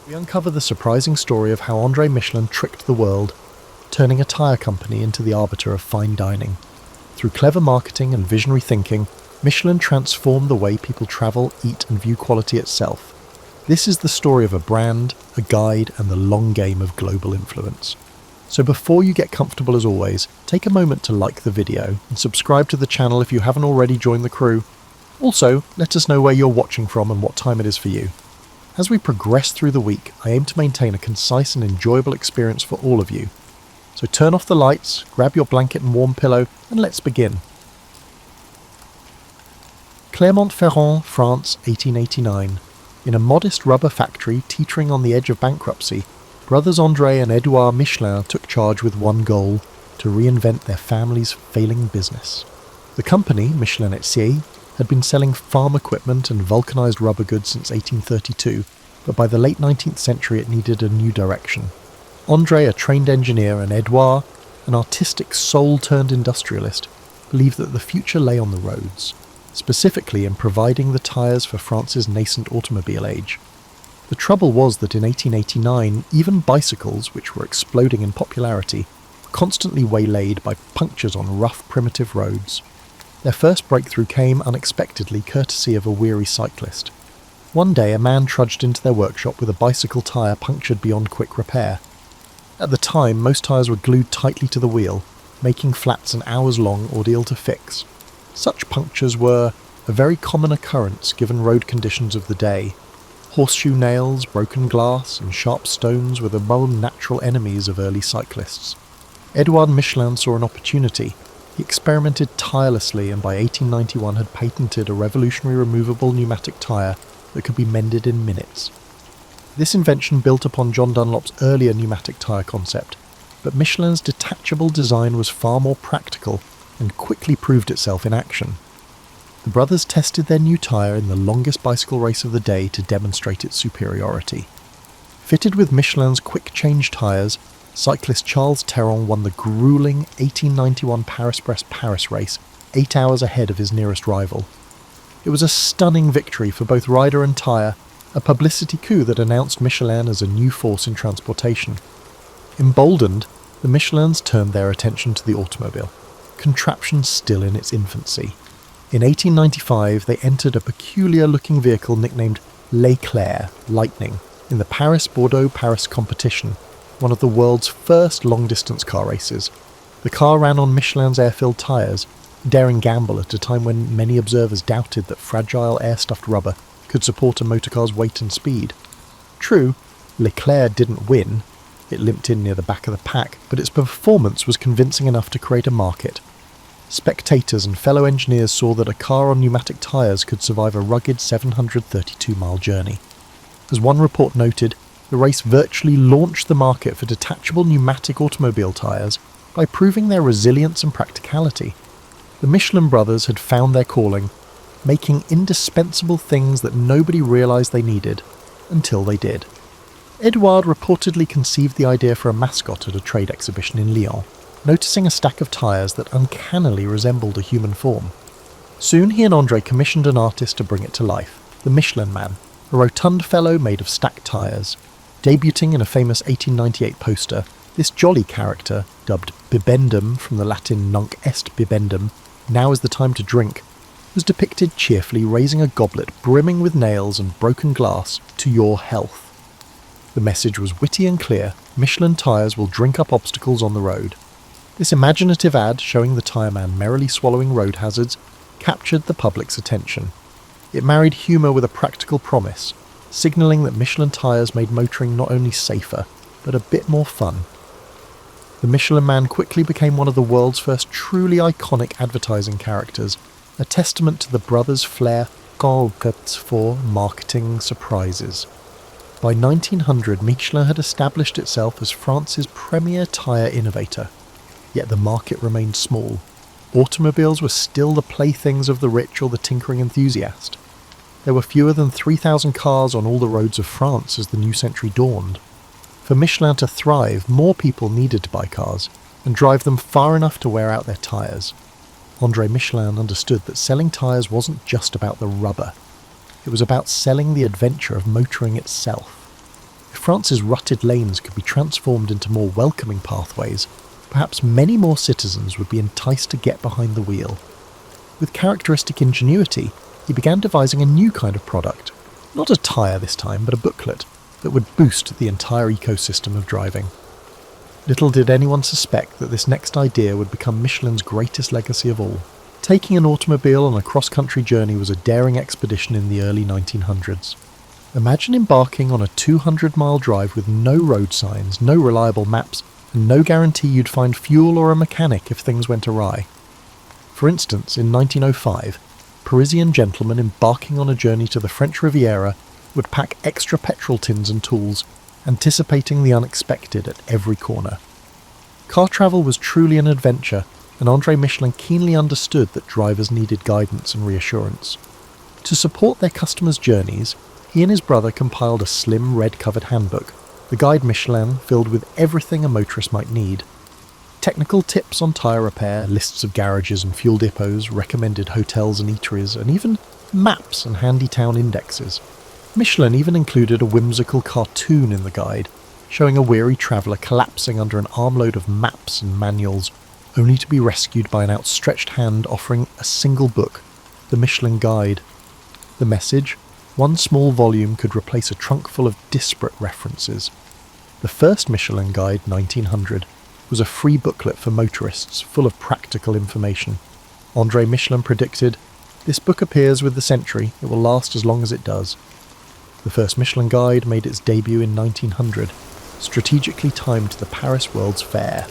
We uncover the surprising story of how André Michelin tricked the world, turning a tyre company into the arbiter of fine dining. Through clever marketing and visionary thinking, Michelin transformed the way people travel, eat and view quality itself. This is the story of a brand, a guide and the long game of global influence. So before you get comfortable, as always, take a moment to like the video and subscribe to the channel if you haven't already joined the crew. Also, let us know where you're watching from and what time it is for you. As we progress through the week, I aim to maintain a concise and enjoyable experience for all of you. So turn off the lights, grab your blanket and warm pillow, and let's begin. Clermont-Ferrand, France, 1889. In a modest rubber factory teetering on the edge of bankruptcy, brothers André and Edouard Michelin took charge with one goal: to reinvent their family's failing business. The company, Michelin Essier, had been selling farm equipment and vulcanized rubber goods since 1832, but by the late 19th century it needed a new direction. André, a trained engineer, and Edouard, an artistic soul-turned industrialist, believed that the future lay on the roads, specifically in providing the tyres for France's nascent automobile age. The trouble was that in 1889, even bicycles, which were exploding in popularity, were constantly waylaid by punctures on rough, primitive roads. Their first breakthrough came unexpectedly, courtesy of a weary cyclist. One day a man trudged into their workshop with a bicycle tyre punctured beyond quick repair. At the time, most tyres were glued tightly to the wheel, making flats an hours-long ordeal to fix. Such punctures were a very common occurrence given road conditions of the day. Horseshoe nails, broken glass, and sharp stones were the more natural enemies of early cyclists. Edouard Michelin saw an opportunity. He experimented tirelessly and by 1891 had patented a revolutionary removable pneumatic tyre that could be mended in minutes. This invention built upon John Dunlop's earlier pneumatic tyre concept, but Michelin's detachable design was far more practical and quickly proved itself in action. The brothers tested their new tyre in the longest bicycle race of the day to demonstrate its superiority. Fitted with Michelin's quick-change tyres, cyclist Charles Terron won the gruelling 1891 Paris-Brest-Paris race 8 hours ahead of his nearest rival. It was a stunning victory for both rider and tyre, a publicity coup that announced Michelin as a new force in transportation. Emboldened, the Michelins turned their attention to the automobile, contraption still in its infancy. In 1895, they entered a peculiar-looking vehicle nicknamed L'Éclair, Lightning, in the Paris-Bordeaux-Paris competition, one of the world's first long-distance car races. The car ran on Michelin's air-filled tyres, a daring gamble at a time when many observers doubted that fragile air-stuffed rubber could support a motorcar's weight and speed. True, L'Éclair didn't win. It limped in near the back of the pack, but its performance was convincing enough to create a market. Spectators and fellow engineers saw that a car on pneumatic tyres could survive a rugged 732-mile journey. As one report noted, the race virtually launched the market for detachable pneumatic automobile tyres by proving their resilience and practicality. The Michelin brothers had found their calling, making indispensable things that nobody realised they needed, until they did. Edouard reportedly conceived the idea for a mascot at a trade exhibition in Lyon, noticing a stack of tyres that uncannily resembled a human form. Soon he and André commissioned an artist to bring it to life, the Michelin Man, a rotund fellow made of stacked tyres. Debuting in a famous 1898 poster, this jolly character, dubbed Bibendum from the Latin nunc est bibendum, now is the time to drink, was depicted cheerfully raising a goblet brimming with nails and broken glass to your health. The message was witty and clear: Michelin tyres will drink up obstacles on the road. This imaginative ad, showing the tyre man merrily swallowing road hazards, captured the public's attention. It married humour with a practical promise, signalling that Michelin tyres made motoring not only safer, but a bit more fun. The Michelin Man quickly became one of the world's first truly iconic advertising characters, a testament to the brothers' flair for marketing surprises. By 1900, Michelin had established itself as France's premier tyre innovator. Yet the market remained small. Automobiles were still the playthings of the rich or the tinkering enthusiast. There were fewer than 3,000 cars on all the roads of France as the new century dawned. For Michelin to thrive, more people needed to buy cars, and drive them far enough to wear out their tyres. André Michelin understood that selling tyres wasn't just about the rubber. It was about selling the adventure of motoring itself. If France's rutted lanes could be transformed into more welcoming pathways, perhaps many more citizens would be enticed to get behind the wheel. With characteristic ingenuity, he began devising a new kind of product, not a tyre this time, but a booklet, that would boost the entire ecosystem of driving. Little did anyone suspect that this next idea would become Michelin's greatest legacy of all. Taking an automobile on a cross-country journey was a daring expedition in the early 1900s. Imagine embarking on a 200-mile drive with no road signs, no reliable maps, and no guarantee you'd find fuel or a mechanic if things went awry. For instance, in 1905, Parisian gentlemen embarking on a journey to the French Riviera would pack extra petrol tins and tools, anticipating the unexpected at every corner. Car travel was truly an adventure, and André Michelin keenly understood that drivers needed guidance and reassurance. To support their customers' journeys, he and his brother compiled a slim red-covered handbook, the Guide Michelin, filled with everything a motorist might need. Technical tips on tyre repair, lists of garages and fuel depots, recommended hotels and eateries, and even maps and handy town indexes. Michelin even included a whimsical cartoon in the guide, showing a weary traveller collapsing under an armload of maps and manuals, only to be rescued by an outstretched hand offering a single book, the Michelin Guide. The message: one small volume could replace a trunk full of disparate references. The first Michelin Guide, 1900, was a free booklet for motorists full of practical information. André Michelin predicted, "This book appears with the century, it will last as long as it does." The first Michelin Guide made its debut in 1900, strategically timed to the Paris World's Fair.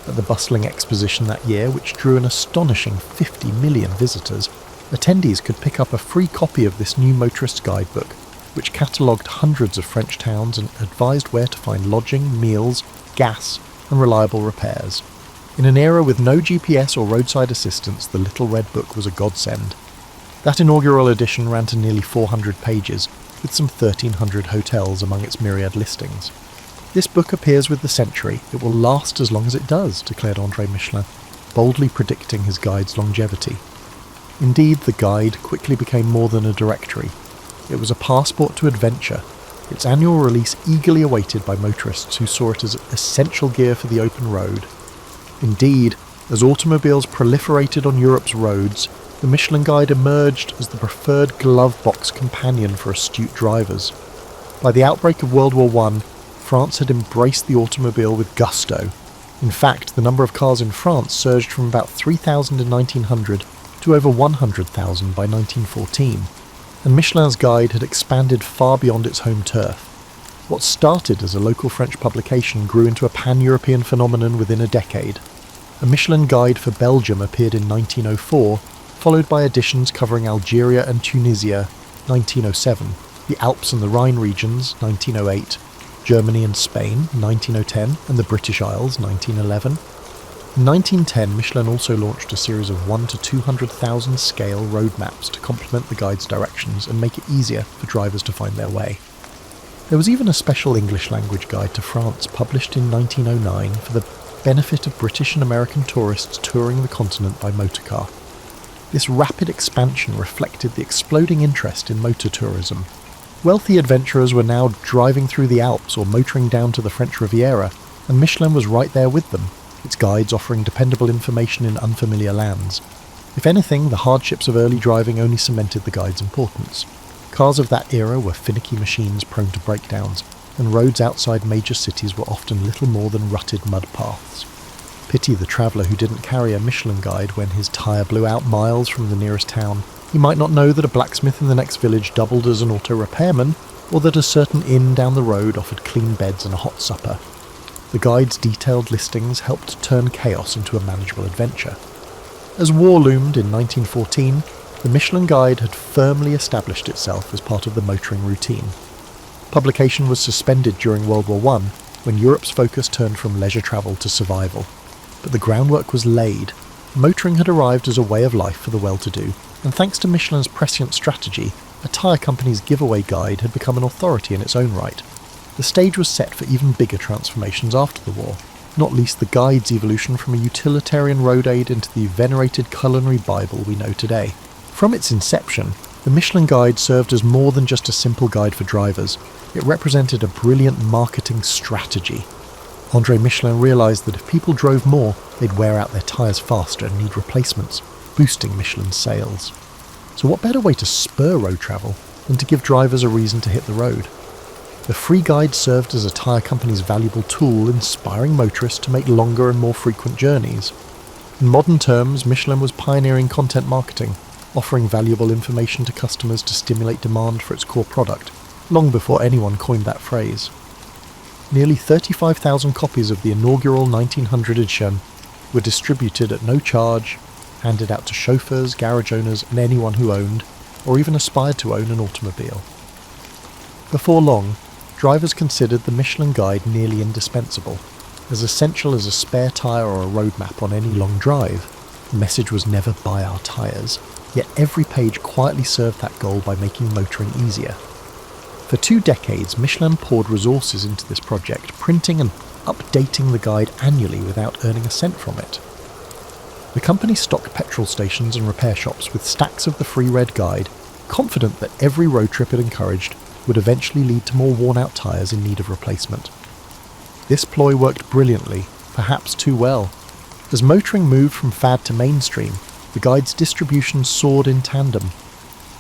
At the bustling exposition that year, which drew an astonishing 50 million visitors, attendees could pick up a free copy of this new motorist guidebook, which catalogued hundreds of French towns and advised where to find lodging, meals, gas, and reliable repairs. In an era with no GPS or roadside assistance, the little red book was a godsend. That inaugural edition ran to nearly 400 pages, with some 1,300 hotels among its myriad listings. "This book appears with the century, it will last as long as it does," declared André Michelin, boldly predicting his guide's longevity. Indeed, the guide quickly became more than a directory. It was a passport to adventure, its annual release eagerly awaited by motorists who saw it as essential gear for the open road. Indeed, as automobiles proliferated on Europe's roads, the Michelin Guide emerged as the preferred glove box companion for astute drivers. By the outbreak of World War I, France had embraced the automobile with gusto. In fact, the number of cars in France surged from about 3,000 in 1900 to over 100,000 by 1914, and Michelin's Guide had expanded far beyond its home turf. What started as a local French publication grew into a pan-European phenomenon within a decade. A Michelin Guide for Belgium appeared in 1904, followed by editions covering Algeria and Tunisia, 1907, the Alps and the Rhine regions, 1908, Germany and Spain, 1910, and the British Isles, 1911. In 1910, Michelin also launched a series of 1 to 200,000 scale road maps to complement the guide's directions and make it easier for drivers to find their way. There was even a special English language guide to France published in 1909 for the benefit of British and American tourists touring the continent by motorcar. This rapid expansion reflected the exploding interest in motor tourism. Wealthy adventurers were now driving through the Alps or motoring down to the French Riviera, and Michelin was right there with them, its guides offering dependable information in unfamiliar lands. If anything, the hardships of early driving only cemented the guide's importance. Cars of that era were finicky machines prone to breakdowns, and roads outside major cities were often little more than rutted mud paths. Pity the traveller who didn't carry a Michelin Guide when his tyre blew out miles from the nearest town. He might not know that a blacksmith in the next village doubled as an auto repairman, or that a certain inn down the road offered clean beds and a hot supper. The guide's detailed listings helped turn chaos into a manageable adventure. As war loomed in 1914, the Michelin Guide had firmly established itself as part of the motoring routine. Publication was suspended during World War I, when Europe's focus turned from leisure travel to survival. But the groundwork was laid. Motoring had arrived as a way of life for the well-to-do, and thanks to Michelin's prescient strategy, a tyre company's giveaway guide had become an authority in its own right. The stage was set for even bigger transformations after the war, not least the guide's evolution from a utilitarian road aid into the venerated culinary Bible we know today. From its inception, The Michelin Guide served as more than just a simple guide for drivers. It represented a brilliant marketing strategy. André Michelin realised that if people drove more, they'd wear out their tyres faster and need replacements, boosting Michelin's sales. So what better way to spur road travel than to give drivers a reason to hit the road? The free guide served as a tyre company's valuable tool, inspiring motorists to make longer and more frequent journeys. In modern terms, Michelin was pioneering content marketing, offering valuable information to customers to stimulate demand for its core product, long before anyone coined that phrase. Nearly 35,000 copies of the inaugural 1900 edition were distributed at no charge, handed out to chauffeurs, garage owners and anyone who owned, or even aspired to own an automobile. Before long, drivers considered the Michelin Guide nearly indispensable, as essential as a spare tyre or a road map on any long drive. The message was never buy our tyres, yet every page quietly served that goal by making motoring easier. For 2 decades, Michelin poured resources into this project, printing and updating the guide annually without earning a cent from it. The company stocked petrol stations and repair shops with stacks of the free red guide, confident that every road trip it encouraged would eventually lead to more worn-out tyres in need of replacement. This ploy worked brilliantly, perhaps too well. As motoring moved from fad to mainstream, the guide's distribution soared in tandem.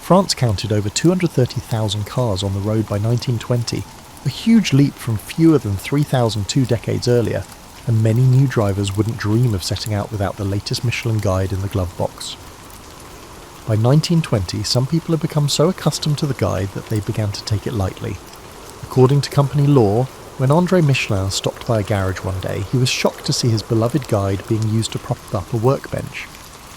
France counted over 230,000 cars on the road by 1920, a huge leap from fewer than 3,000 2 decades earlier, and many new drivers wouldn't dream of setting out without the latest Michelin Guide in the glove box. By 1920, some people had become so accustomed to the guide that they began to take it lightly. According to company law, when André Michelin stopped by a garage one day, he was shocked to see his beloved guide being used to prop up a workbench.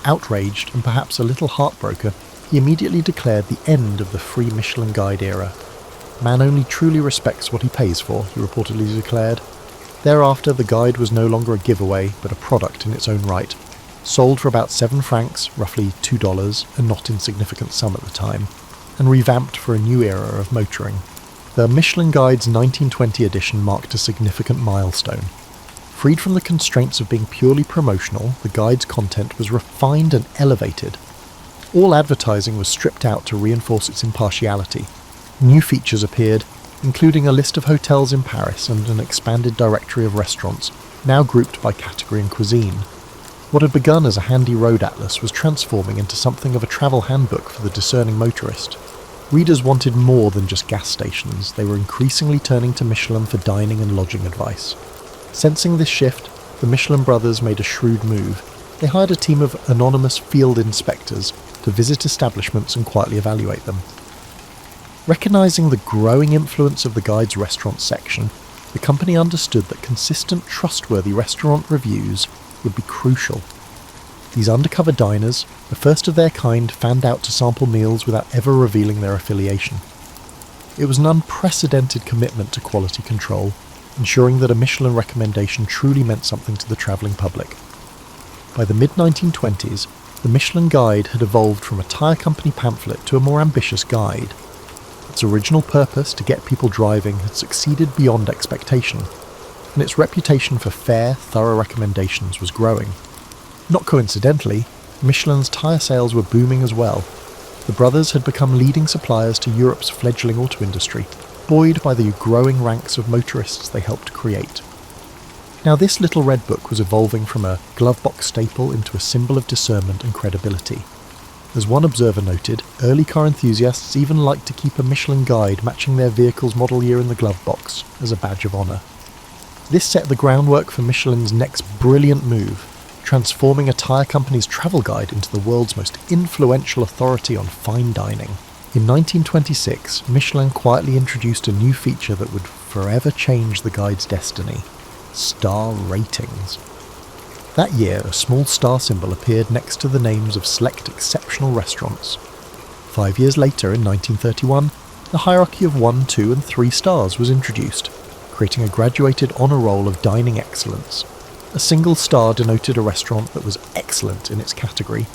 Outraged and perhaps a little heartbroken, he immediately declared the end of the free Michelin Guide era. Man only truly respects what he pays for, he reportedly declared. Thereafter, the guide was no longer a giveaway, but a product in its own right. Sold for about 7 francs, roughly $2, a not insignificant sum at the time, and revamped for a new era of motoring. The Michelin Guide's 1920 edition marked a significant milestone. Freed from the constraints of being purely promotional, the guide's content was refined and elevated. All advertising was stripped out to reinforce its impartiality. New features appeared, including a list of hotels in Paris and an expanded directory of restaurants, now grouped by category and cuisine. What had begun as a handy road atlas was transforming into something of a travel handbook for the discerning motorist. Readers wanted more than just gas stations. They were increasingly turning to Michelin for dining and lodging advice. Sensing this shift, the Michelin brothers made a shrewd move. They hired a team of anonymous field inspectors to visit establishments and quietly evaluate them. Recognising the growing influence of the guide's restaurant section, the company understood that consistent, trustworthy restaurant reviews would be crucial. These undercover diners, the first of their kind, fanned out to sample meals without ever revealing their affiliation. It was an unprecedented commitment to quality control, ensuring that a Michelin recommendation truly meant something to the travelling public. By the mid-1920s, the Michelin Guide had evolved from a tyre company pamphlet to a more ambitious guide. Its original purpose to get people driving had succeeded beyond expectation, and its reputation for fair, thorough recommendations was growing. Not coincidentally, Michelin's tyre sales were booming as well. The brothers had become leading suppliers to Europe's fledgling auto industry, buoyed by the growing ranks of motorists they helped create. Now this little red book was evolving from a glovebox staple into a symbol of discernment and credibility. As one observer noted, early car enthusiasts even liked to keep a Michelin Guide matching their vehicle's model year in the glove box as a badge of honour. This set the groundwork for Michelin's next brilliant move, transforming a tyre company's travel guide into the world's most influential authority on fine dining. In 1926, Michelin quietly introduced a new feature that would forever change the guide's destiny: star ratings. That year, a small star symbol appeared next to the names of select exceptional restaurants. 5 years later, in 1931, the hierarchy of 1, 2 and 3 stars was introduced, creating a graduated honour roll of dining excellence. A single star denoted a restaurant that was excellent in its category.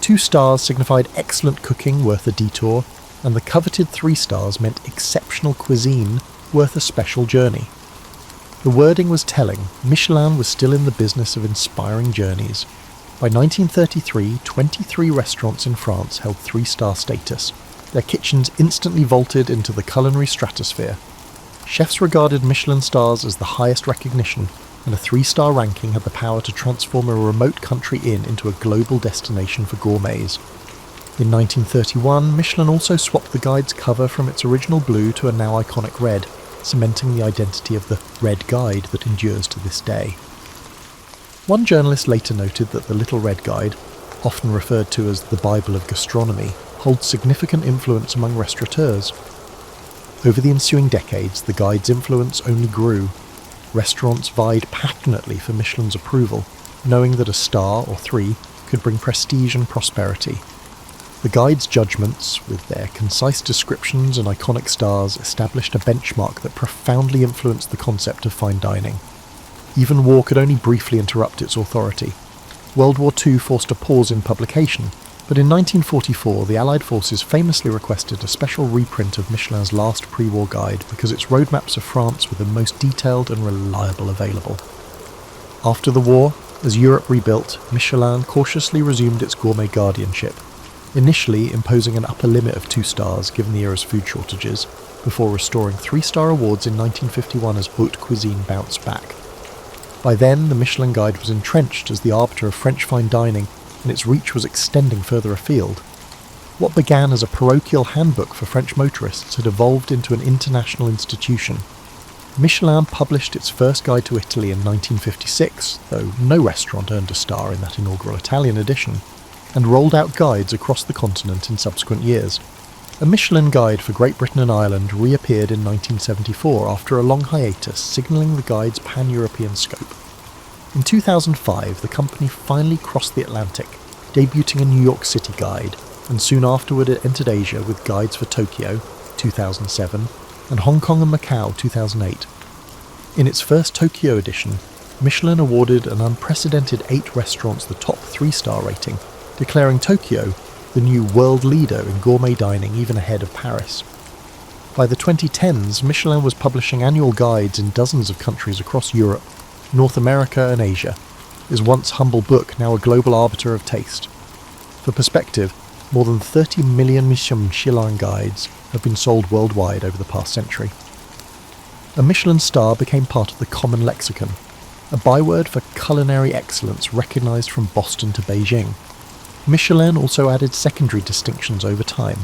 2 stars signified excellent cooking worth a detour, and the coveted 3 stars meant exceptional cuisine worth a special journey. The wording was telling. Michelin was still in the business of inspiring journeys. By 1933, 23 restaurants in France held 3-star status, Their kitchens instantly vaulted into the culinary stratosphere. Chefs regarded Michelin stars as the highest recognition, and a 3-star ranking had the power to transform a remote country inn into a global destination for gourmets. In 1931, Michelin also swapped the guide's cover from its original blue to a now iconic red, cementing the identity of the Red Guide that endures to this day. One journalist later noted that the Little Red Guide, often referred to as the Bible of gastronomy, holds significant influence among restaurateurs. Over the ensuing decades, the guide's influence only grew. Restaurants vied passionately for Michelin's approval, knowing that a star or 3 could bring prestige and prosperity. The guide's judgments, with their concise descriptions and iconic stars, established a benchmark that profoundly influenced the concept of fine dining. Even war could only briefly interrupt its authority. World War II forced a pause in publication, but in 1944 the Allied forces famously requested a special reprint of Michelin's last pre-war guide because its roadmaps of France were the most detailed and reliable available. After the war, as Europe rebuilt, Michelin cautiously resumed its gourmet guardianship, initially imposing an upper limit of 2 stars given the era's food shortages, before restoring 3-star awards in 1951 as haute cuisine bounced back. By then, the Michelin Guide was entrenched as the arbiter of French fine dining, and its reach was extending further afield. What began as a parochial handbook for French motorists had evolved into an international institution. Michelin published its first guide to Italy in 1956, though no restaurant earned a star in that inaugural Italian edition, and rolled out guides across the continent in subsequent years. A Michelin guide for Great Britain and Ireland reappeared in 1974 after a long hiatus, signalling the guide's pan-European scope. In 2005, the company finally crossed the Atlantic, debuting a New York City guide, and soon afterward it entered Asia with guides for Tokyo, 2007, and Hong Kong and Macau, 2008. In its first Tokyo edition, Michelin awarded an unprecedented 8 restaurants the top 3-star rating, declaring Tokyo the new world leader in gourmet dining even ahead of Paris. By the 2010s, Michelin was publishing annual guides in dozens of countries across Europe, North America and Asia, his once humble book now a global arbiter of taste. For perspective, more than 30 million Michelin guides have been sold worldwide over the past century. A Michelin star became part of the common lexicon, a byword for culinary excellence recognised from Boston to Beijing. Michelin also added secondary distinctions over time.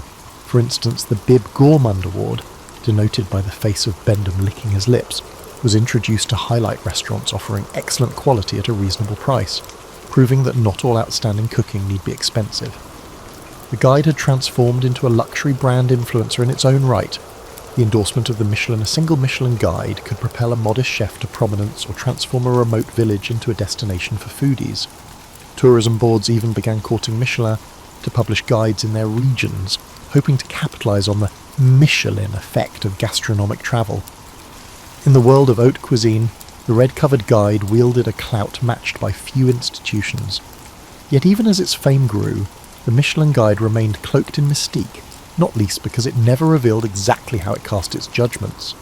For instance, the Bib Gourmand Award, denoted by the face of Bendham licking his lips, was introduced to highlight restaurants offering excellent quality at a reasonable price, proving that not all outstanding cooking need be expensive. The guide had transformed into a luxury brand influencer in its own right. The endorsement of a single Michelin guide could propel a modest chef to prominence or transform a remote village into a destination for foodies. Tourism boards even began courting Michelin to publish guides in their regions, hoping to capitalise on the Michelin effect of gastronomic travel. In the world of haute cuisine, the red-covered guide wielded a clout matched by few institutions. Yet even as its fame grew, the Michelin Guide remained cloaked in mystique, not least because it never revealed exactly how it cast its judgments.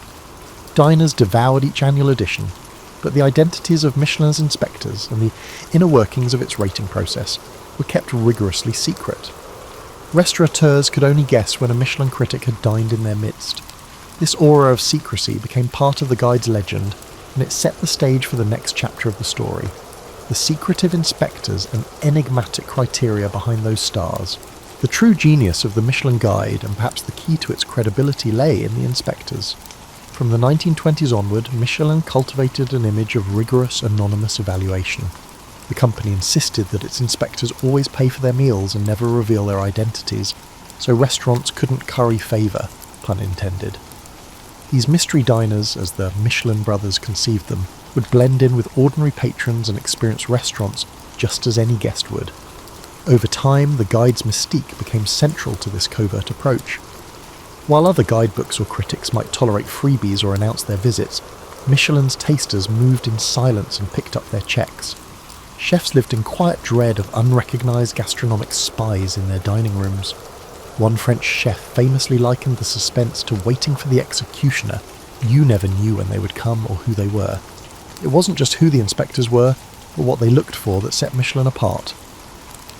Diners devoured each annual edition, but the identities of Michelin's inspectors and the inner workings of its rating process were kept rigorously secret. Restaurateurs could only guess when a Michelin critic had dined in their midst. This aura of secrecy became part of the guide's legend, and it set the stage for the next chapter of the story. The secretive inspectors and enigmatic criteria behind those stars. The true genius of the Michelin Guide, and perhaps the key to its credibility, lay in the inspectors. From the 1920s onward, Michelin cultivated an image of rigorous, anonymous evaluation. The company insisted that its inspectors always pay for their meals and never reveal their identities, so restaurants couldn't curry favour, pun intended. These mystery diners, as the Michelin brothers conceived them, would blend in with ordinary patrons and experience restaurants just as any guest would. Over time, the guide's mystique became central to this covert approach. While other guidebooks or critics might tolerate freebies or announce their visits, Michelin's tasters moved in silence and picked up their checks. Chefs lived in quiet dread of unrecognised gastronomic spies in their dining rooms. One French chef famously likened the suspense to waiting for the executioner. You never knew when they would come or who they were. It wasn't just who the inspectors were, but what they looked for that set Michelin apart.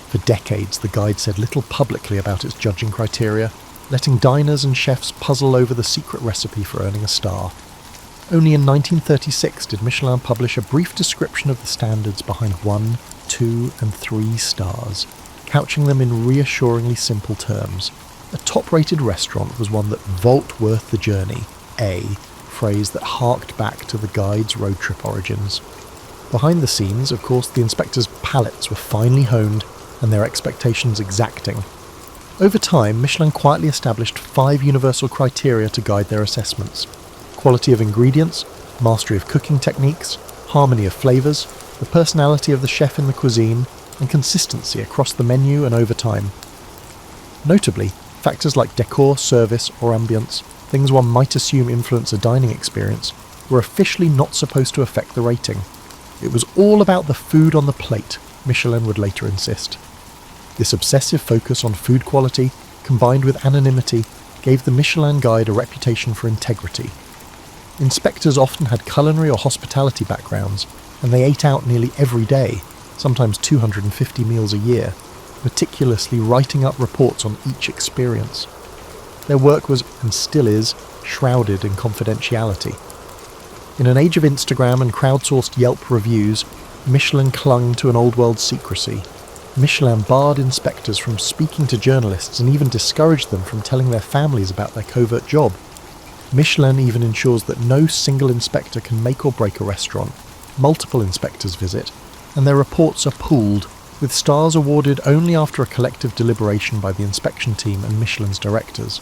For decades, the guide said little publicly about its judging criteria, letting diners and chefs puzzle over the secret recipe for earning a star. Only in 1936 did Michelin publish a brief description of the standards behind 1, 2, and 3 stars, couching them in reassuringly simple terms. A top-rated restaurant was one that vault worth the journey, a phrase that harked back to the guide's road trip origins. Behind the scenes, of course, the inspectors' palates were finely honed and their expectations exacting. Over time, Michelin quietly established 5 universal criteria to guide their assessments: quality of ingredients, mastery of cooking techniques, harmony of flavours, the personality of the chef in the cuisine, and consistency across the menu and over time. Notably, factors like decor, service, or ambience, things one might assume influence a dining experience, were officially not supposed to affect the rating. It was all about the food on the plate, Michelin would later insist. This obsessive focus on food quality, combined with anonymity, gave the Michelin guide a reputation for integrity. Inspectors often had culinary or hospitality backgrounds, and they ate out nearly every day, sometimes 250 meals a year, meticulously writing up reports on each experience. Their work was, and still is, shrouded in confidentiality. In an age of Instagram and crowdsourced Yelp reviews, Michelin clung to an old-world secrecy. Michelin barred inspectors from speaking to journalists and even discouraged them from telling their families about their covert job. Michelin even ensures that no single inspector can make or break a restaurant. Multiple inspectors visit, and their reports are pooled, with stars awarded only after a collective deliberation by the inspection team and Michelin's directors.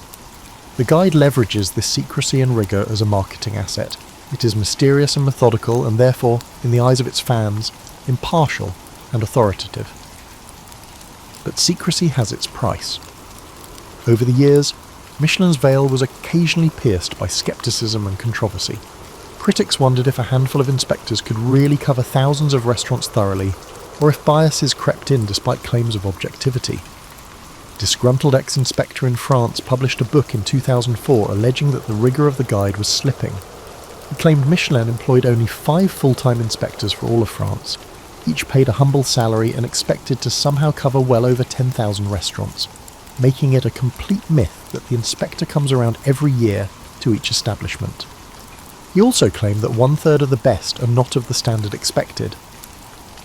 The guide leverages this secrecy and rigour as a marketing asset. It is mysterious and methodical, and therefore, in the eyes of its fans, impartial and authoritative. But secrecy has its price. Over the years, Michelin's veil was occasionally pierced by scepticism and controversy. Critics wondered if a handful of inspectors could really cover thousands of restaurants thoroughly, or if biases crept in despite claims of objectivity. Disgruntled ex-inspector in France published a book in 2004 alleging that the rigour of the guide was slipping. He claimed Michelin employed only 5 full-time inspectors for all of France, each paid a humble salary and expected to somehow cover well over 10,000 restaurants, making it a complete myth that the inspector comes around every year to each establishment. He also claimed that 1/3 of the best are not of the standard expected.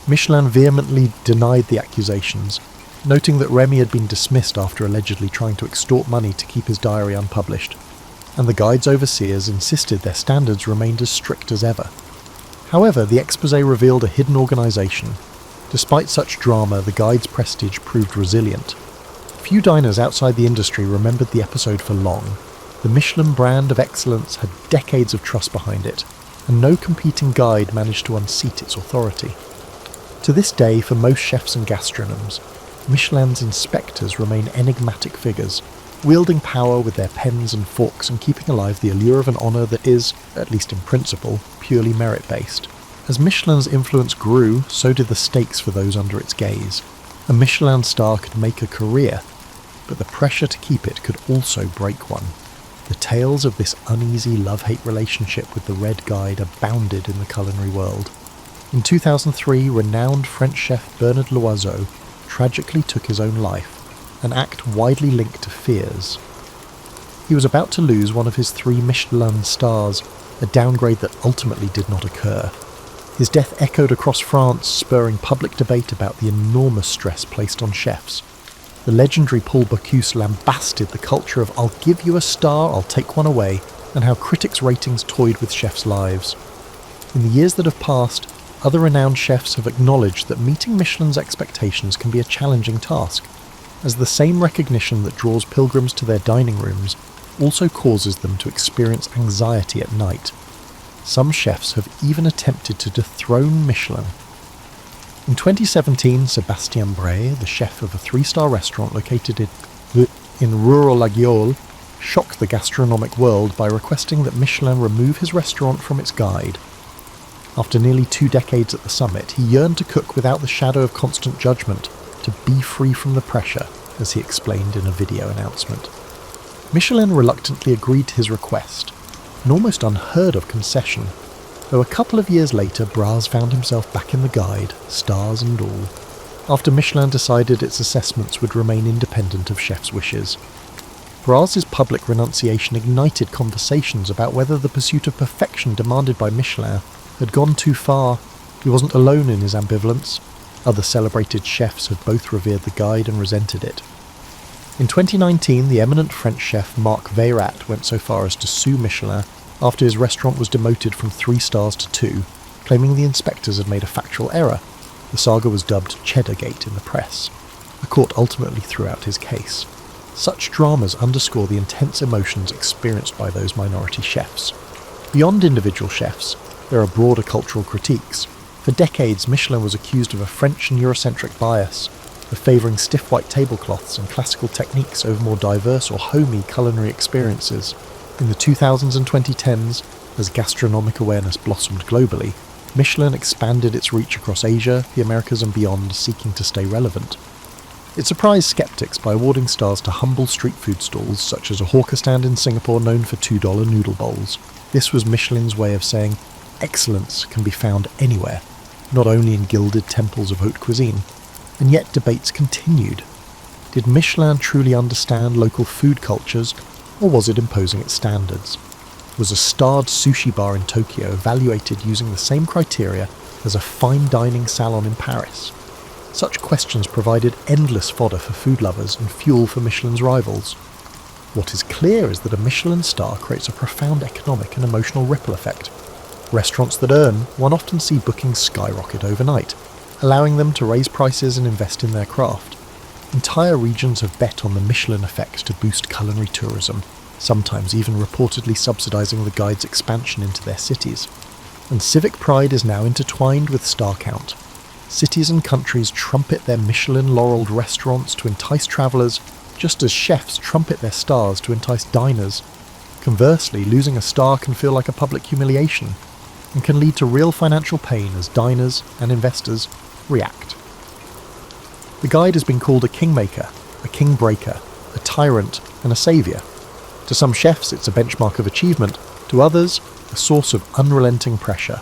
Michelin vehemently denied the accusations, noting that Remy had been dismissed after allegedly trying to extort money to keep his diary unpublished, and the guide's overseers insisted their standards remained as strict as ever. However, the exposé revealed a hidden organisation. Despite such drama, the guide's prestige proved resilient. Few diners outside the industry remembered the episode for long. The Michelin brand of excellence had decades of trust behind it, and no competing guide managed to unseat its authority. To this day, for most chefs and gastronomes, Michelin's inspectors remain enigmatic figures, wielding power with their pens and forks and keeping alive the allure of an honour that is, at least in principle, purely merit-based. As Michelin's influence grew, so did the stakes for those under its gaze. A Michelin star could make a career, but the pressure to keep it could also break one. The tales of this uneasy love-hate relationship with the Red Guide abounded in the culinary world. In 2003, renowned French chef Bernard Loiseau tragically took his own life, an act widely linked to fears. He was about to lose one of his 3 Michelin stars, a downgrade that ultimately did not occur. His death echoed across France, spurring public debate about the enormous stress placed on chefs. The legendary Paul Bocuse lambasted the culture of "I'll give you a star, I'll take one away," and how critics' ratings toyed with chefs' lives. In the years that have passed, other renowned chefs have acknowledged that meeting Michelin's expectations can be a challenging task, as the same recognition that draws pilgrims to their dining rooms also causes them to experience anxiety at night. Some chefs have even attempted to dethrone Michelin. In 2017, Sébastien Bray, the chef of a 3-star restaurant located in rural Laguiole, shocked the gastronomic world by requesting that Michelin remove his restaurant from its guide. After nearly 2 decades at the summit, he yearned to cook without the shadow of constant judgment, to be free from the pressure, as he explained in a video announcement. Michelin reluctantly agreed to his request, an almost unheard of concession, though a couple of years later Braz found himself back in the guide, stars and all, after Michelin decided its assessments would remain independent of chefs' wishes. Braz's public renunciation ignited conversations about whether the pursuit of perfection demanded by Michelin had gone too far. He wasn't alone in his ambivalence. Other celebrated chefs had both revered the guide and resented it. In 2019, the eminent French chef Marc Veyrat went so far as to sue Michelin after his restaurant was demoted from 3 stars to 2, claiming the inspectors had made a factual error. The saga was dubbed Cheddargate in the press. The court ultimately threw out his case. Such dramas underscore the intense emotions experienced by those minority chefs. Beyond individual chefs, there are broader cultural critiques. For decades, Michelin was accused of a French and Eurocentric bias, of favouring stiff white tablecloths and classical techniques over more diverse or homey culinary experiences. In the 2000s and 2010s, as gastronomic awareness blossomed globally, Michelin expanded its reach across Asia, the Americas and beyond, seeking to stay relevant. It surprised skeptics by awarding stars to humble street food stalls such as a hawker stand in Singapore known for $2 noodle bowls. This was Michelin's way of saying excellence can be found anywhere, not only in gilded temples of haute cuisine. And yet debates continued. Did Michelin truly understand local food cultures, or was it imposing its standards? Was a starred sushi bar in Tokyo evaluated using the same criteria as a fine dining salon in Paris? Such questions provided endless fodder for food lovers and fuel for Michelin's rivals. What is clear is that a Michelin star creates a profound economic and emotional ripple effect. Restaurants that earn one often see bookings skyrocket overnight, allowing them to raise prices and invest in their craft. Entire regions have bet on the Michelin effect to boost culinary tourism, sometimes even reportedly subsidising the guide's expansion into their cities. And civic pride is now intertwined with star count. Cities and countries trumpet their Michelin-laurelled restaurants to entice travellers, just as chefs trumpet their stars to entice diners. Conversely, losing a star can feel like a public humiliation, and can lead to real financial pain as diners and investors react. The guide has been called a kingmaker, a kingbreaker, a tyrant, and a saviour. To some chefs it's a benchmark of achievement, to others a source of unrelenting pressure.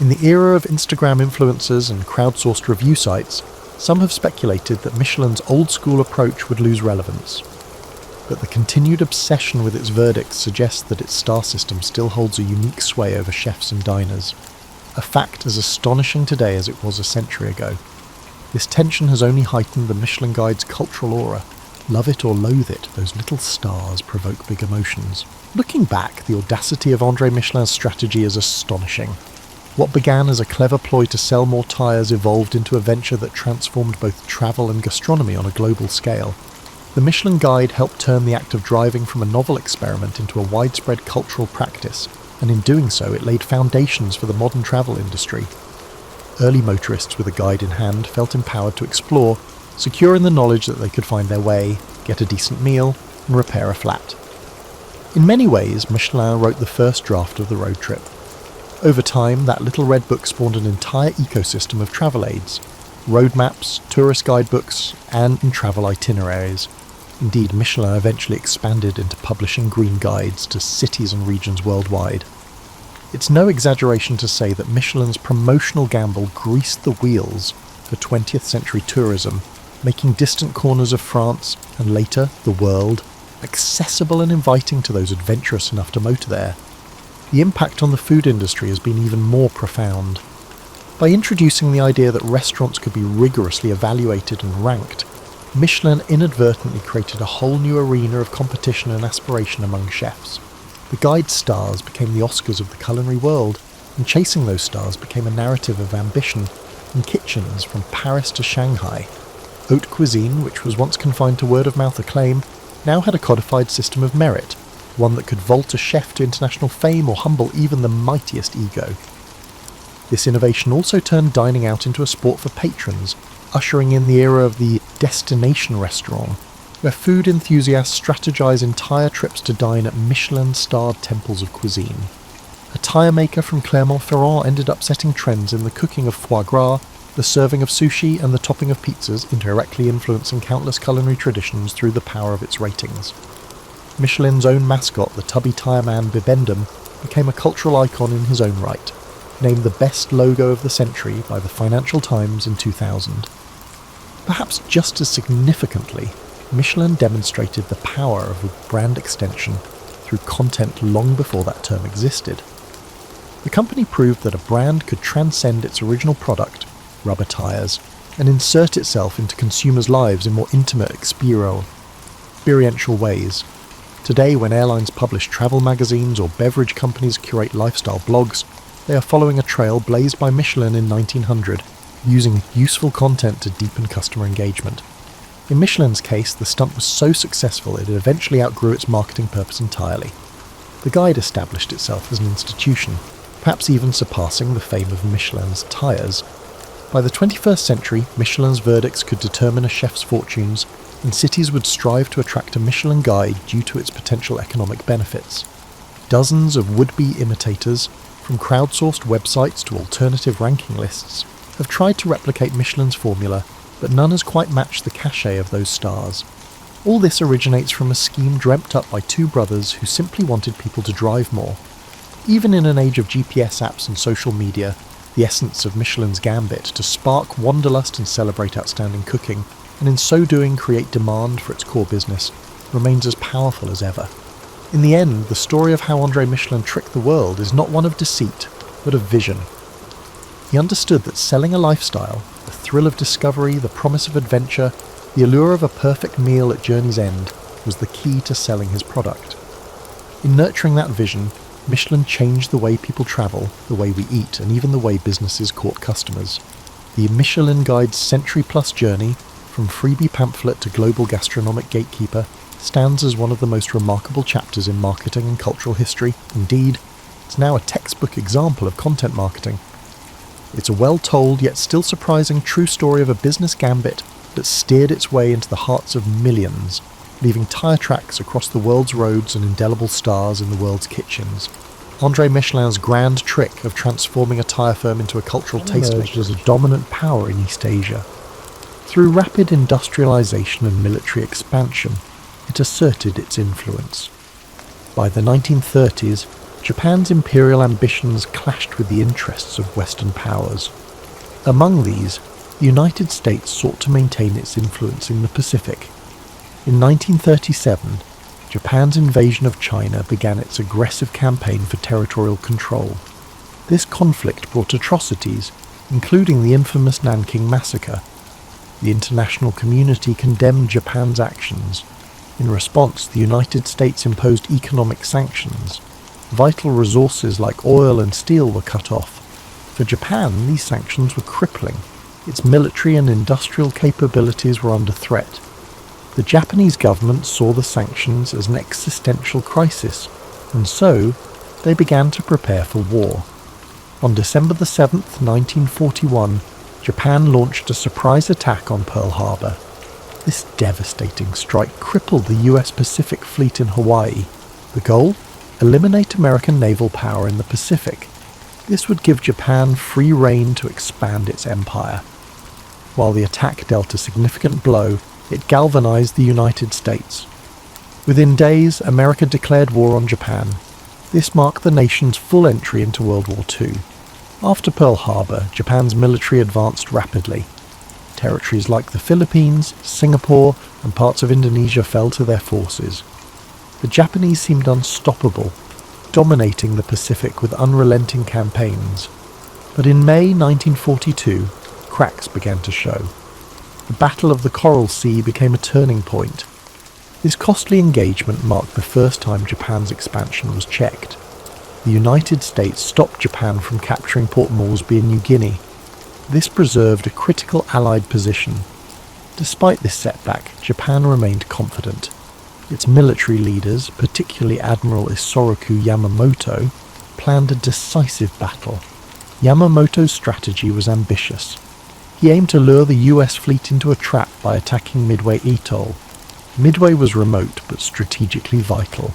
In the era of Instagram influencers and crowdsourced review sites, some have speculated that Michelin's old-school approach would lose relevance. But the continued obsession with its verdicts suggests that its star system still holds a unique sway over chefs and diners, a fact as astonishing today as it was a century ago. This tension has only heightened the Michelin Guide's cultural aura. Love it or loathe it, those little stars provoke big emotions. Looking back, the audacity of André Michelin's strategy is astonishing. What began as a clever ploy to sell more tyres evolved into a venture that transformed both travel and gastronomy on a global scale. The Michelin Guide helped turn the act of driving from a novel experiment into a widespread cultural practice, and in doing so it laid foundations for the modern travel industry. Early motorists with a guide in hand felt empowered to explore, secure in the knowledge that they could find their way, get a decent meal, and repair a flat. In many ways, Michelin wrote the first draft of the road trip. Over time, that little red book spawned an entire ecosystem of travel aids, road maps, tourist guidebooks, and travel itineraries. Indeed, Michelin eventually expanded into publishing green guides to cities and regions worldwide. It's no exaggeration to say that Michelin's promotional gamble greased the wheels for 20th century tourism, making distant corners of France, and later the world, accessible and inviting to those adventurous enough to motor there. The impact on the food industry has been even more profound. By introducing the idea that restaurants could be rigorously evaluated and ranked, Michelin inadvertently created a whole new arena of competition and aspiration among chefs. The guide stars became the Oscars of the culinary world, and chasing those stars became a narrative of ambition in kitchens from Paris to Shanghai. Haute cuisine, which was once confined to word-of-mouth acclaim, now had a codified system of merit, one that could vault a chef to international fame or humble even the mightiest ego. This innovation also turned dining out into a sport for patrons, ushering in the era of the destination restaurant, where food enthusiasts strategize entire trips to dine at Michelin-starred temples of cuisine. A tire maker from Clermont-Ferrand ended up setting trends in the cooking of foie gras, the serving of sushi, and the topping of pizzas, indirectly influencing countless culinary traditions through the power of its ratings. Michelin's own mascot, the tubby tire man Bibendum, became a cultural icon in his own right, named the best logo of the century by the Financial Times in 2000. Perhaps just as significantly, Michelin demonstrated the power of a brand extension through content long before that term existed. The company proved that a brand could transcend its original product, rubber tyres, and insert itself into consumers' lives in more intimate experiential ways. Today, when airlines publish travel magazines or beverage companies curate lifestyle blogs, they are following a trail blazed by Michelin in 1900, using useful content to deepen customer engagement. In Michelin's case, the stunt was so successful it eventually outgrew its marketing purpose entirely. The guide established itself as an institution, perhaps even surpassing the fame of Michelin's tyres. By the 21st century, Michelin's verdicts could determine a chef's fortunes, and cities would strive to attract a Michelin guide due to its potential economic benefits. Dozens of would-be imitators, from crowdsourced websites to alternative ranking lists, have tried to replicate Michelin's formula, but none has quite matched the cachet of those stars. All this originates from a scheme dreamt up by two brothers who simply wanted people to drive more. Even in an age of GPS apps and social media, the essence of Michelin's gambit to spark wanderlust and celebrate outstanding cooking, and in so doing create demand for its core business, remains as powerful as ever. In the end, the story of how André Michelin tricked the world is not one of deceit, but of vision. He understood that selling a lifestyle, the thrill of discovery, the promise of adventure, the allure of a perfect meal at journey's end, was the key to selling his product. In nurturing that vision, Michelin changed the way people travel, the way we eat, and even the way businesses court customers. The Michelin Guide's century-plus journey, from freebie pamphlet to global gastronomic gatekeeper, stands as one of the most remarkable chapters in marketing and cultural history. Indeed, it's now a textbook example of content marketing. It's a well-told yet still surprising true story of a business gambit that steered its way into the hearts of millions, leaving tyre tracks across the world's roads and indelible stars in the world's kitchens. André Michelin's grand trick of transforming a tyre firm into a cultural tastemaker was a dominant power in East Asia. Through rapid industrialization and military expansion, it asserted its influence. By the 1930s, Japan's imperial ambitions clashed with the interests of Western powers. Among these, the United States sought to maintain its influence in the Pacific. In 1937, Japan's invasion of China began its aggressive campaign for territorial control. This conflict brought atrocities, including the infamous Nanking Massacre. The international community condemned Japan's actions. In response, the United States imposed economic sanctions. Vital resources like oil and steel were cut off. For Japan, these sanctions were crippling. Its military and industrial capabilities were under threat. The Japanese government saw the sanctions as an existential crisis, and so they began to prepare for war. On December 7, 1941, Japan launched a surprise attack on Pearl Harbor. This devastating strike crippled the US Pacific Fleet in Hawaii. The goal? Eliminate American naval power in the Pacific. This would give Japan free rein to expand its empire. While the attack dealt a significant blow, it galvanized the United States. Within days, America declared war on Japan. This marked the nation's full entry into World War II. After Pearl Harbor, Japan's military advanced rapidly. Territories like the Philippines, Singapore, and parts of Indonesia fell to their forces. The Japanese seemed unstoppable, dominating the Pacific with unrelenting campaigns. But in May 1942, cracks began to show. The Battle of the Coral Sea became a turning point. This costly engagement marked the first time Japan's expansion was checked. The United States stopped Japan from capturing Port Moresby in New Guinea. This preserved a critical Allied position. Despite this setback, Japan remained confident. Its military leaders, particularly Admiral Isoroku Yamamoto, planned a decisive battle. Yamamoto's strategy was ambitious. He aimed to lure the US fleet into a trap by attacking Midway Atoll. Midway was remote but strategically vital.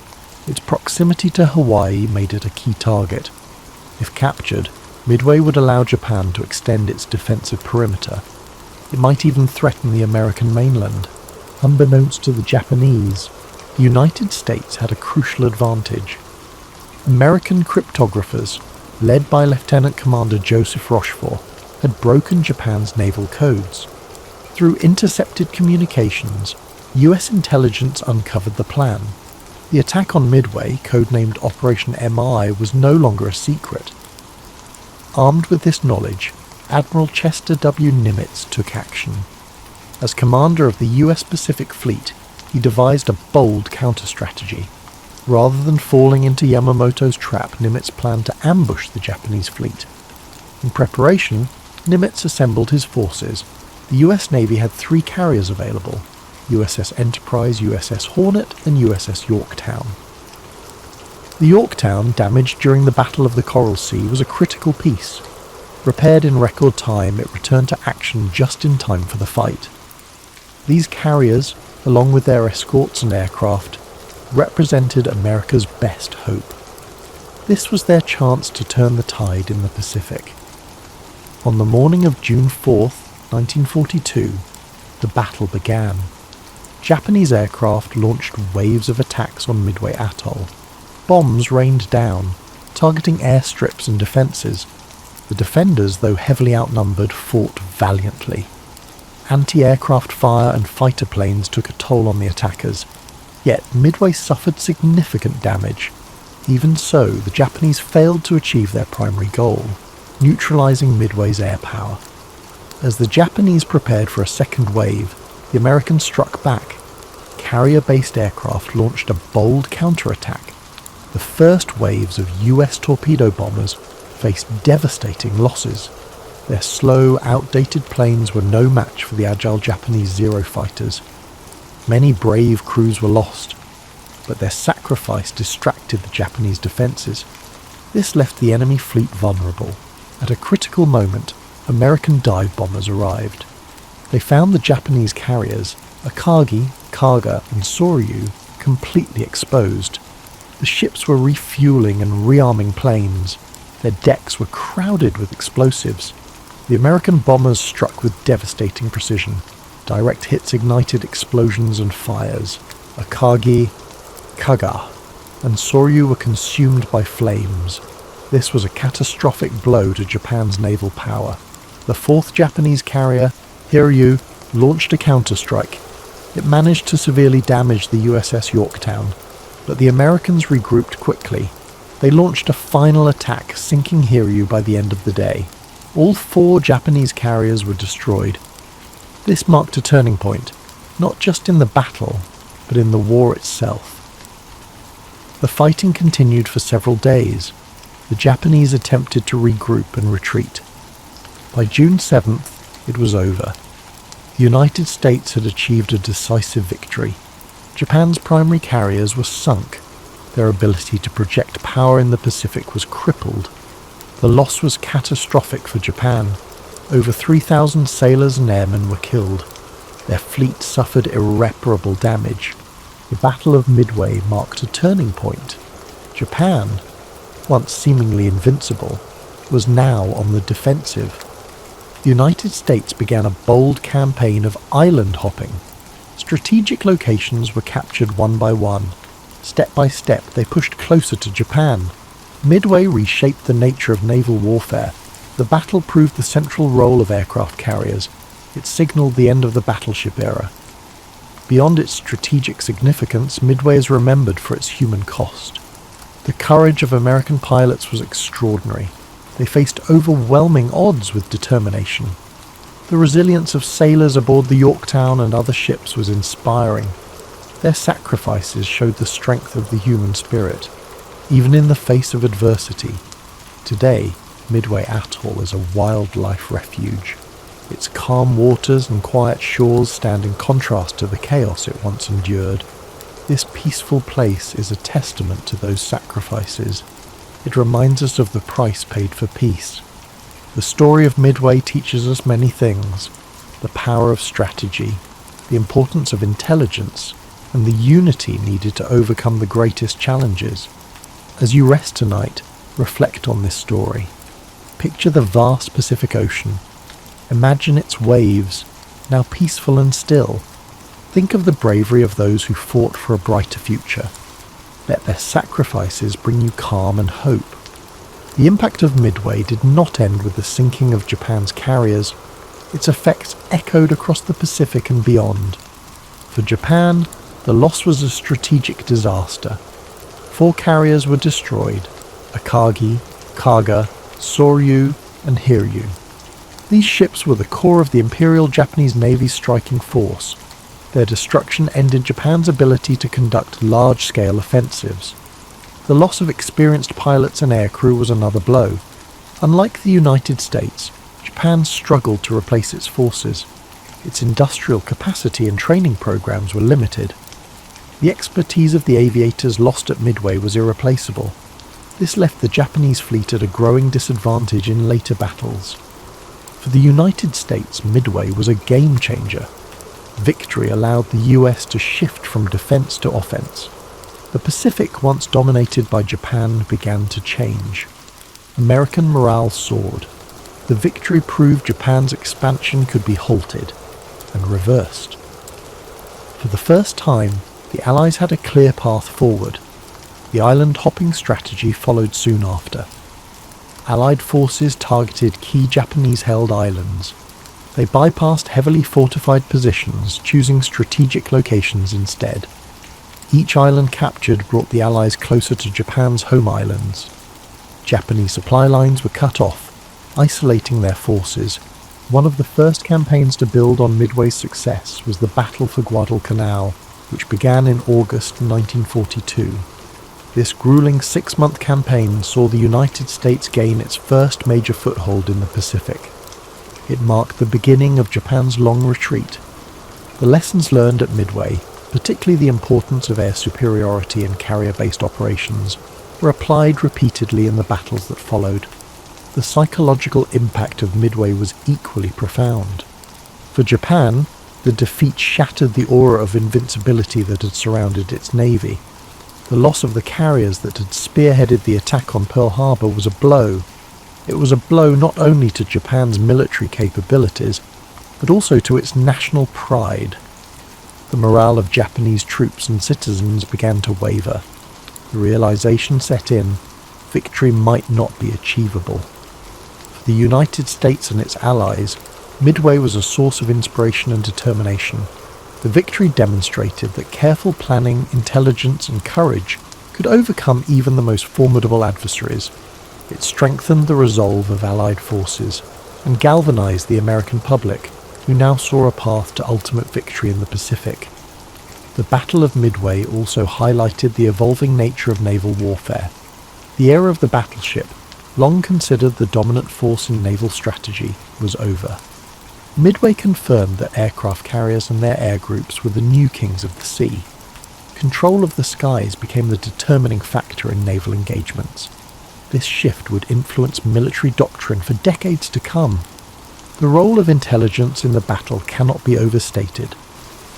Its proximity to Hawaii made it a key target. If captured, Midway would allow Japan to extend its defensive perimeter. It might even threaten the American mainland. Unbeknownst to the Japanese, the United States had a crucial advantage. American cryptographers, led by Lieutenant Commander Joseph Rochefort, had broken Japan's naval codes. Through intercepted communications, US intelligence uncovered the plan. The attack on Midway, codenamed Operation MI, was no longer a secret. Armed with this knowledge, Admiral Chester W. Nimitz took action. As commander of the US Pacific Fleet, he devised a bold counter-strategy. Rather than falling into Yamamoto's trap, Nimitz planned to ambush the Japanese fleet. In preparation, Nimitz assembled his forces. The US Navy had 3 carriers available: USS Enterprise, USS Hornet, and USS Yorktown. The Yorktown, damaged during the Battle of the Coral Sea, was a critical piece. Repaired in record time, it returned to action just in time for the fight. These carriers, along with their escorts and aircraft, represented America's best hope. This was their chance to turn the tide in the Pacific. On the morning of June 4th, 1942, the battle began. Japanese aircraft launched waves of attacks on Midway Atoll. Bombs rained down, targeting airstrips and defences. The defenders, though heavily outnumbered, fought valiantly. Anti-aircraft fire and fighter planes took a toll on the attackers. Yet Midway suffered significant damage. Even so, the Japanese failed to achieve their primary goal, neutralising Midway's air power. As the Japanese prepared for a second wave, the Americans struck back. Carrier-based aircraft launched a bold counterattack. The first waves of US torpedo bombers faced devastating losses. Their slow, outdated planes were no match for the agile Japanese Zero fighters. Many brave crews were lost, but their sacrifice distracted the Japanese defences. This left the enemy fleet vulnerable. At a critical moment, American dive bombers arrived. They found the Japanese carriers, Akagi, Kaga, and Soryu, completely exposed. The ships were refueling and rearming planes. Their decks were crowded with explosives. The American bombers struck with devastating precision. Direct hits ignited explosions and fires. Akagi, Kaga, and Soryu were consumed by flames. This was a catastrophic blow to Japan's naval power. The 4th Japanese carrier, Hiryu, launched a counterstrike. It managed to severely damage the USS Yorktown, but the Americans regrouped quickly. They launched a final attack, sinking Hiryu by the end of the day. All 4 Japanese carriers were destroyed. This marked a turning point, not just in the battle, but in the war itself. The fighting continued for several days. The Japanese attempted to regroup and retreat. By June 7th, it was over. The United States had achieved a decisive victory. Japan's primary carriers were sunk. Their ability to project power in the Pacific was crippled. The loss was catastrophic for Japan. Over 3,000 sailors and airmen were killed. Their fleet suffered irreparable damage. The Battle of Midway marked a turning point. Japan, once seemingly invincible, was now on the defensive. The United States began a bold campaign of island hopping. Strategic locations were captured one by one. Step by step, they pushed closer to Japan. Midway reshaped the nature of naval warfare. The battle proved the central role of aircraft carriers. It signalled the end of the battleship era. Beyond its strategic significance, Midway is remembered for its human cost. The courage of American pilots was extraordinary. They faced overwhelming odds with determination. The resilience of sailors aboard the Yorktown and other ships was inspiring. Their sacrifices showed the strength of the human spirit, even in the face of adversity. Today, Midway Atoll is a wildlife refuge. Its calm waters and quiet shores stand in contrast to the chaos it once endured. This peaceful place is a testament to those sacrifices. It reminds us of the price paid for peace. The story of Midway teaches us many things: the power of strategy, the importance of intelligence, and the unity needed to overcome the greatest challenges. As you rest tonight, reflect on this story. Picture the vast Pacific Ocean. Imagine its waves, now peaceful and still. Think of the bravery of those who fought for a brighter future. Let their sacrifices bring you calm and hope. The impact of Midway did not end with the sinking of Japan's carriers. Its effects echoed across the Pacific and beyond. For Japan, the loss was a strategic disaster. 4 carriers were destroyed: Akagi, Kaga, Soryu, and Hiryu. These ships were the core of the Imperial Japanese Navy's striking force. Their destruction ended Japan's ability to conduct large-scale offensives. The loss of experienced pilots and aircrew was another blow. Unlike the United States, Japan struggled to replace its forces. Its industrial capacity and training programs were limited. The expertise of the aviators lost at Midway was irreplaceable. This left the Japanese fleet at a growing disadvantage in later battles. For the United States, Midway was a game-changer. Victory allowed the US to shift from defense to offense. The Pacific, once dominated by Japan, began to change. American morale soared. The victory proved Japan's expansion could be halted and reversed. For the first time, the Allies had a clear path forward. The island-hopping strategy followed soon after. Allied forces targeted key Japanese-held islands. They bypassed heavily fortified positions, choosing strategic locations instead. Each island captured brought the Allies closer to Japan's home islands. Japanese supply lines were cut off, isolating their forces. One of the first campaigns to build on Midway's success was the Battle for Guadalcanal, which began in August 1942. This grueling 6-month campaign saw the United States gain its first major foothold in the Pacific. It marked the beginning of Japan's long retreat. The lessons learned at Midway, particularly the importance of air superiority in carrier-based operations, were applied repeatedly in the battles that followed. The psychological impact of Midway was equally profound. For Japan, the defeat shattered the aura of invincibility that had surrounded its navy. The loss of the carriers that had spearheaded the attack on Pearl Harbor was a blow. It was a blow not only to Japan's military capabilities, but also to its national pride. The morale of Japanese troops and citizens began to waver. The realization set in: victory might not be achievable. For the United States and its allies, Midway was a source of inspiration and determination. The victory demonstrated that careful planning, intelligence, and courage could overcome even the most formidable adversaries. It strengthened the resolve of Allied forces and galvanized the American public, who now saw a path to ultimate victory in the Pacific. The Battle of Midway also highlighted the evolving nature of naval warfare. The era of the battleship, long considered the dominant force in naval strategy, was over. Midway confirmed that aircraft carriers and their air groups were the new kings of the sea. Control of the skies became the determining factor in naval engagements. This shift would influence military doctrine for decades to come. The role of intelligence in the battle cannot be overstated.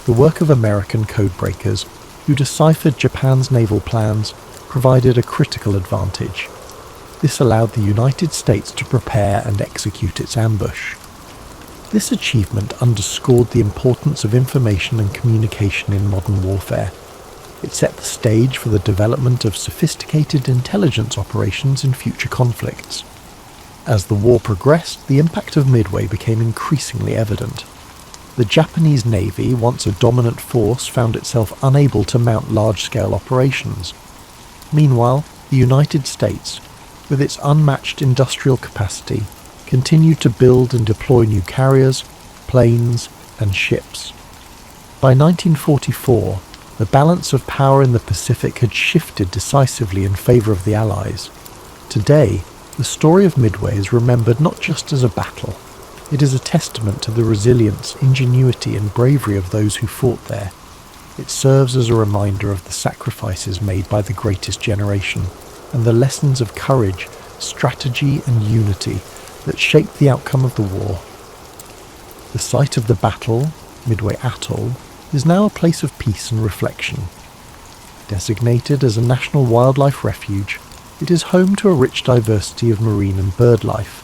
The work of American codebreakers, who deciphered Japan's naval plans, provided a critical advantage. This allowed the United States to prepare and execute its ambush. This achievement underscored the importance of information and communication in modern warfare. It set the stage for the development of sophisticated intelligence operations in future conflicts. As the war progressed, the impact of Midway became increasingly evident. The Japanese Navy, once a dominant force, found itself unable to mount large-scale operations. Meanwhile, the United States, with its unmatched industrial capacity, continued to build and deploy new carriers, planes, and ships. By 1944, the balance of power in the Pacific had shifted decisively in favor of the Allies. Today, the story of Midway is remembered not just as a battle. It is a testament to the resilience, ingenuity, and bravery of those who fought there. It serves as a reminder of the sacrifices made by the greatest generation, and the lessons of courage, strategy, and unity that shaped the outcome of the war. The site of the battle, Midway Atoll, is now a place of peace and reflection. Designated as a national wildlife refuge, it is home to a rich diversity of marine and bird life.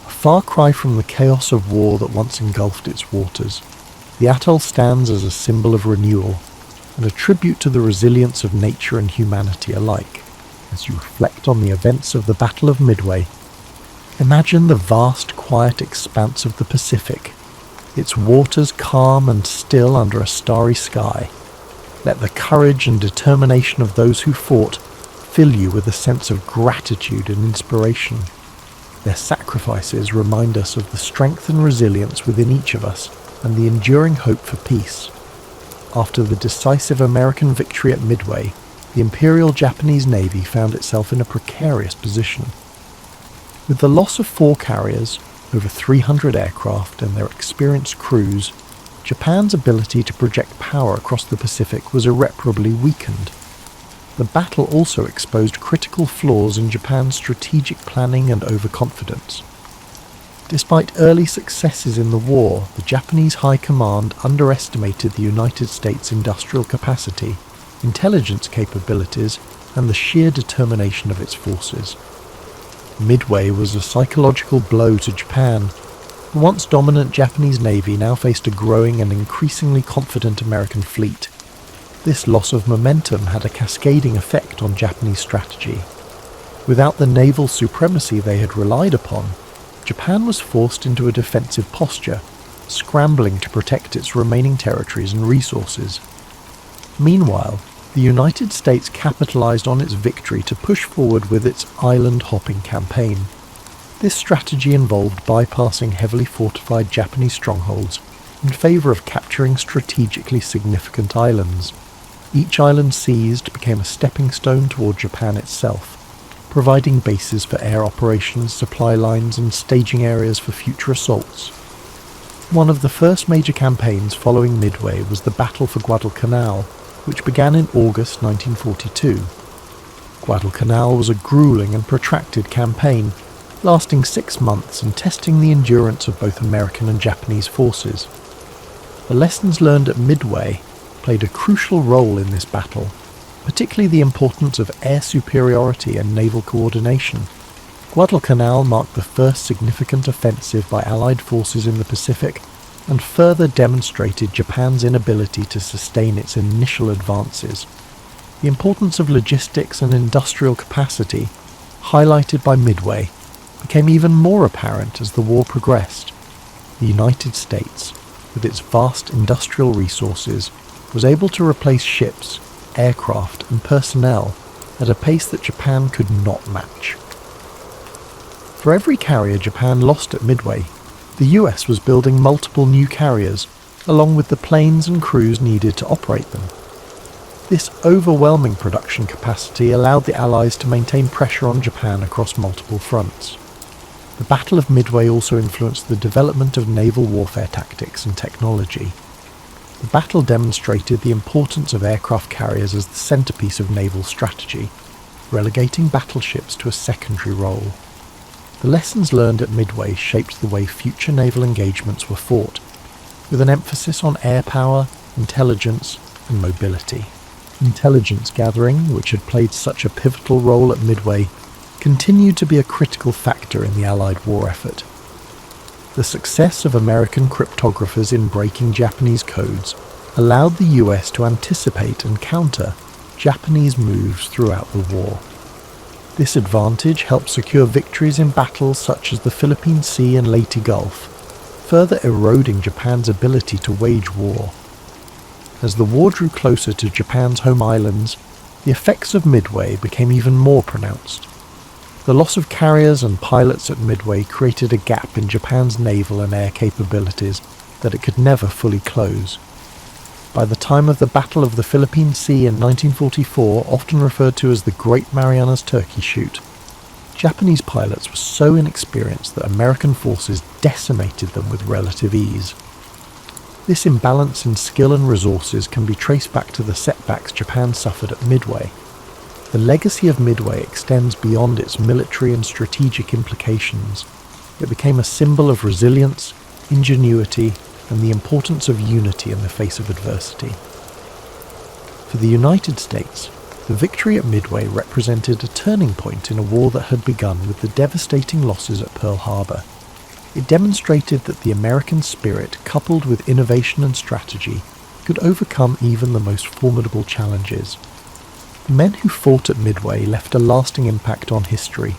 A far cry from the chaos of war that once engulfed its waters, the atoll stands as a symbol of renewal and a tribute to the resilience of nature and humanity alike. As you reflect on the events of the Battle of Midway, imagine the vast, quiet expanse of the Pacific, its waters calm and still under a starry sky. Let the courage and determination of those who fought fill you with a sense of gratitude and inspiration. Their sacrifices remind us of the strength and resilience within each of us and the enduring hope for peace. After the decisive American victory at Midway, the Imperial Japanese Navy found itself in a precarious position. With the loss of 4 carriers, over 300 aircraft and their experienced crews, Japan's ability to project power across the Pacific was irreparably weakened. The battle also exposed critical flaws in Japan's strategic planning and overconfidence. Despite early successes in the war, the Japanese High Command underestimated the United States' industrial capacity, intelligence capabilities, and the sheer determination of its forces. Midway was a psychological blow to Japan. The once dominant Japanese Navy now faced a growing and increasingly confident American fleet. This loss of momentum had a cascading effect on Japanese strategy. Without the naval supremacy they had relied upon, Japan was forced into a defensive posture, scrambling to protect its remaining territories and resources. Meanwhile, the United States capitalized on its victory to push forward with its island-hopping campaign. This strategy involved bypassing heavily fortified Japanese strongholds in favor of capturing strategically significant islands. Each island seized became a stepping stone toward Japan itself, providing bases for air operations, supply lines, and staging areas for future assaults. One of the first major campaigns following Midway was the Battle for Guadalcanal, which began in August 1942. Guadalcanal was a grueling and protracted campaign, lasting 6 months and testing the endurance of both American and Japanese forces. The lessons learned at Midway played a crucial role in this battle, particularly the importance of air superiority and naval coordination. Guadalcanal marked the first significant offensive by Allied forces in the Pacific and further demonstrated Japan's inability to sustain its initial advances. The importance of logistics and industrial capacity, highlighted by Midway, became even more apparent as the war progressed. The United States, with its vast industrial resources, was able to replace ships, aircraft, and personnel at a pace that Japan could not match. For every carrier Japan lost at Midway, the US was building multiple new carriers, along with the planes and crews needed to operate them. This overwhelming production capacity allowed the Allies to maintain pressure on Japan across multiple fronts. The Battle of Midway also influenced the development of naval warfare tactics and technology. The battle demonstrated the importance of aircraft carriers as the centerpiece of naval strategy, relegating battleships to a secondary role. The lessons learned at Midway shaped the way future naval engagements were fought, with an emphasis on air power, intelligence, and mobility. Intelligence gathering, which had played such a pivotal role at Midway, continued to be a critical factor in the Allied war effort. The success of American cryptographers in breaking Japanese codes allowed the US to anticipate and counter Japanese moves throughout the war. This advantage helped secure victories in battles such as the Philippine Sea and Leyte Gulf, further eroding Japan's ability to wage war. As the war drew closer to Japan's home islands, the effects of Midway became even more pronounced. The loss of carriers and pilots at Midway created a gap in Japan's naval and air capabilities that it could never fully close. By the time of the Battle of the Philippine Sea in 1944, often referred to as the Great Marianas Turkey Shoot, Japanese pilots were so inexperienced that American forces decimated them with relative ease. This imbalance in skill and resources can be traced back to the setbacks Japan suffered at Midway. The legacy of Midway extends beyond its military and strategic implications. It became a symbol of resilience, ingenuity, and the importance of unity in the face of adversity. For the United States, the victory at Midway represented a turning point in a war that had begun with the devastating losses at Pearl Harbor. It demonstrated that the American spirit, coupled with innovation and strategy, could overcome even the most formidable challenges. The men who fought at Midway left a lasting impact on history.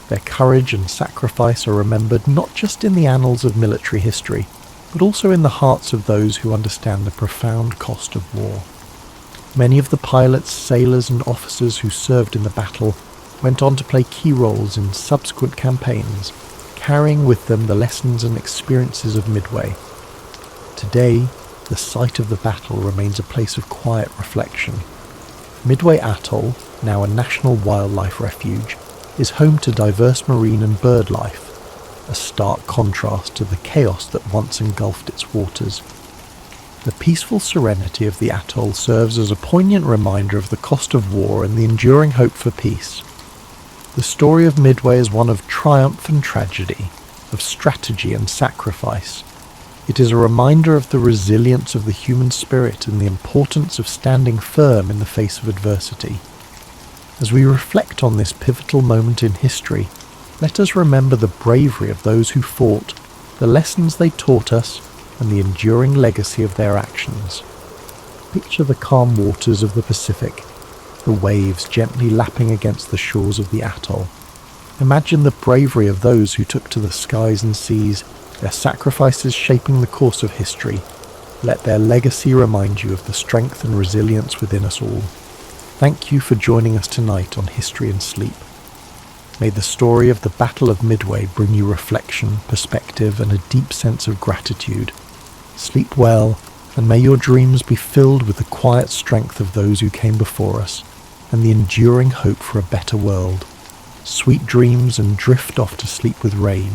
Their courage and sacrifice are remembered not just in the annals of military history, but also in the hearts of those who understand the profound cost of war. Many of the pilots, sailors and officers who served in the battle went on to play key roles in subsequent campaigns, carrying with them the lessons and experiences of Midway. Today, the site of the battle remains a place of quiet reflection. Midway Atoll, now a national wildlife refuge, is home to diverse marine and bird life, a stark contrast to the chaos that once engulfed its waters. The peaceful serenity of the atoll serves as a poignant reminder of the cost of war and the enduring hope for peace. The story of Midway is one of triumph and tragedy, of strategy and sacrifice. It is a reminder of the resilience of the human spirit and the importance of standing firm in the face of adversity. As we reflect on this pivotal moment in history, let us remember the bravery of those who fought, the lessons they taught us, and the enduring legacy of their actions. Picture the calm waters of the Pacific, the waves gently lapping against the shores of the atoll. Imagine the bravery of those who took to the skies and seas, their sacrifices shaping the course of history. Let their legacy remind you of the strength and resilience within us all. Thank you for joining us tonight on History and Sleep. May the story of the Battle of Midway bring you reflection, perspective, and a deep sense of gratitude. Sleep well, and may your dreams be filled with the quiet strength of those who came before us, and the enduring hope for a better world. Sweet dreams, and drift off to sleep with rain.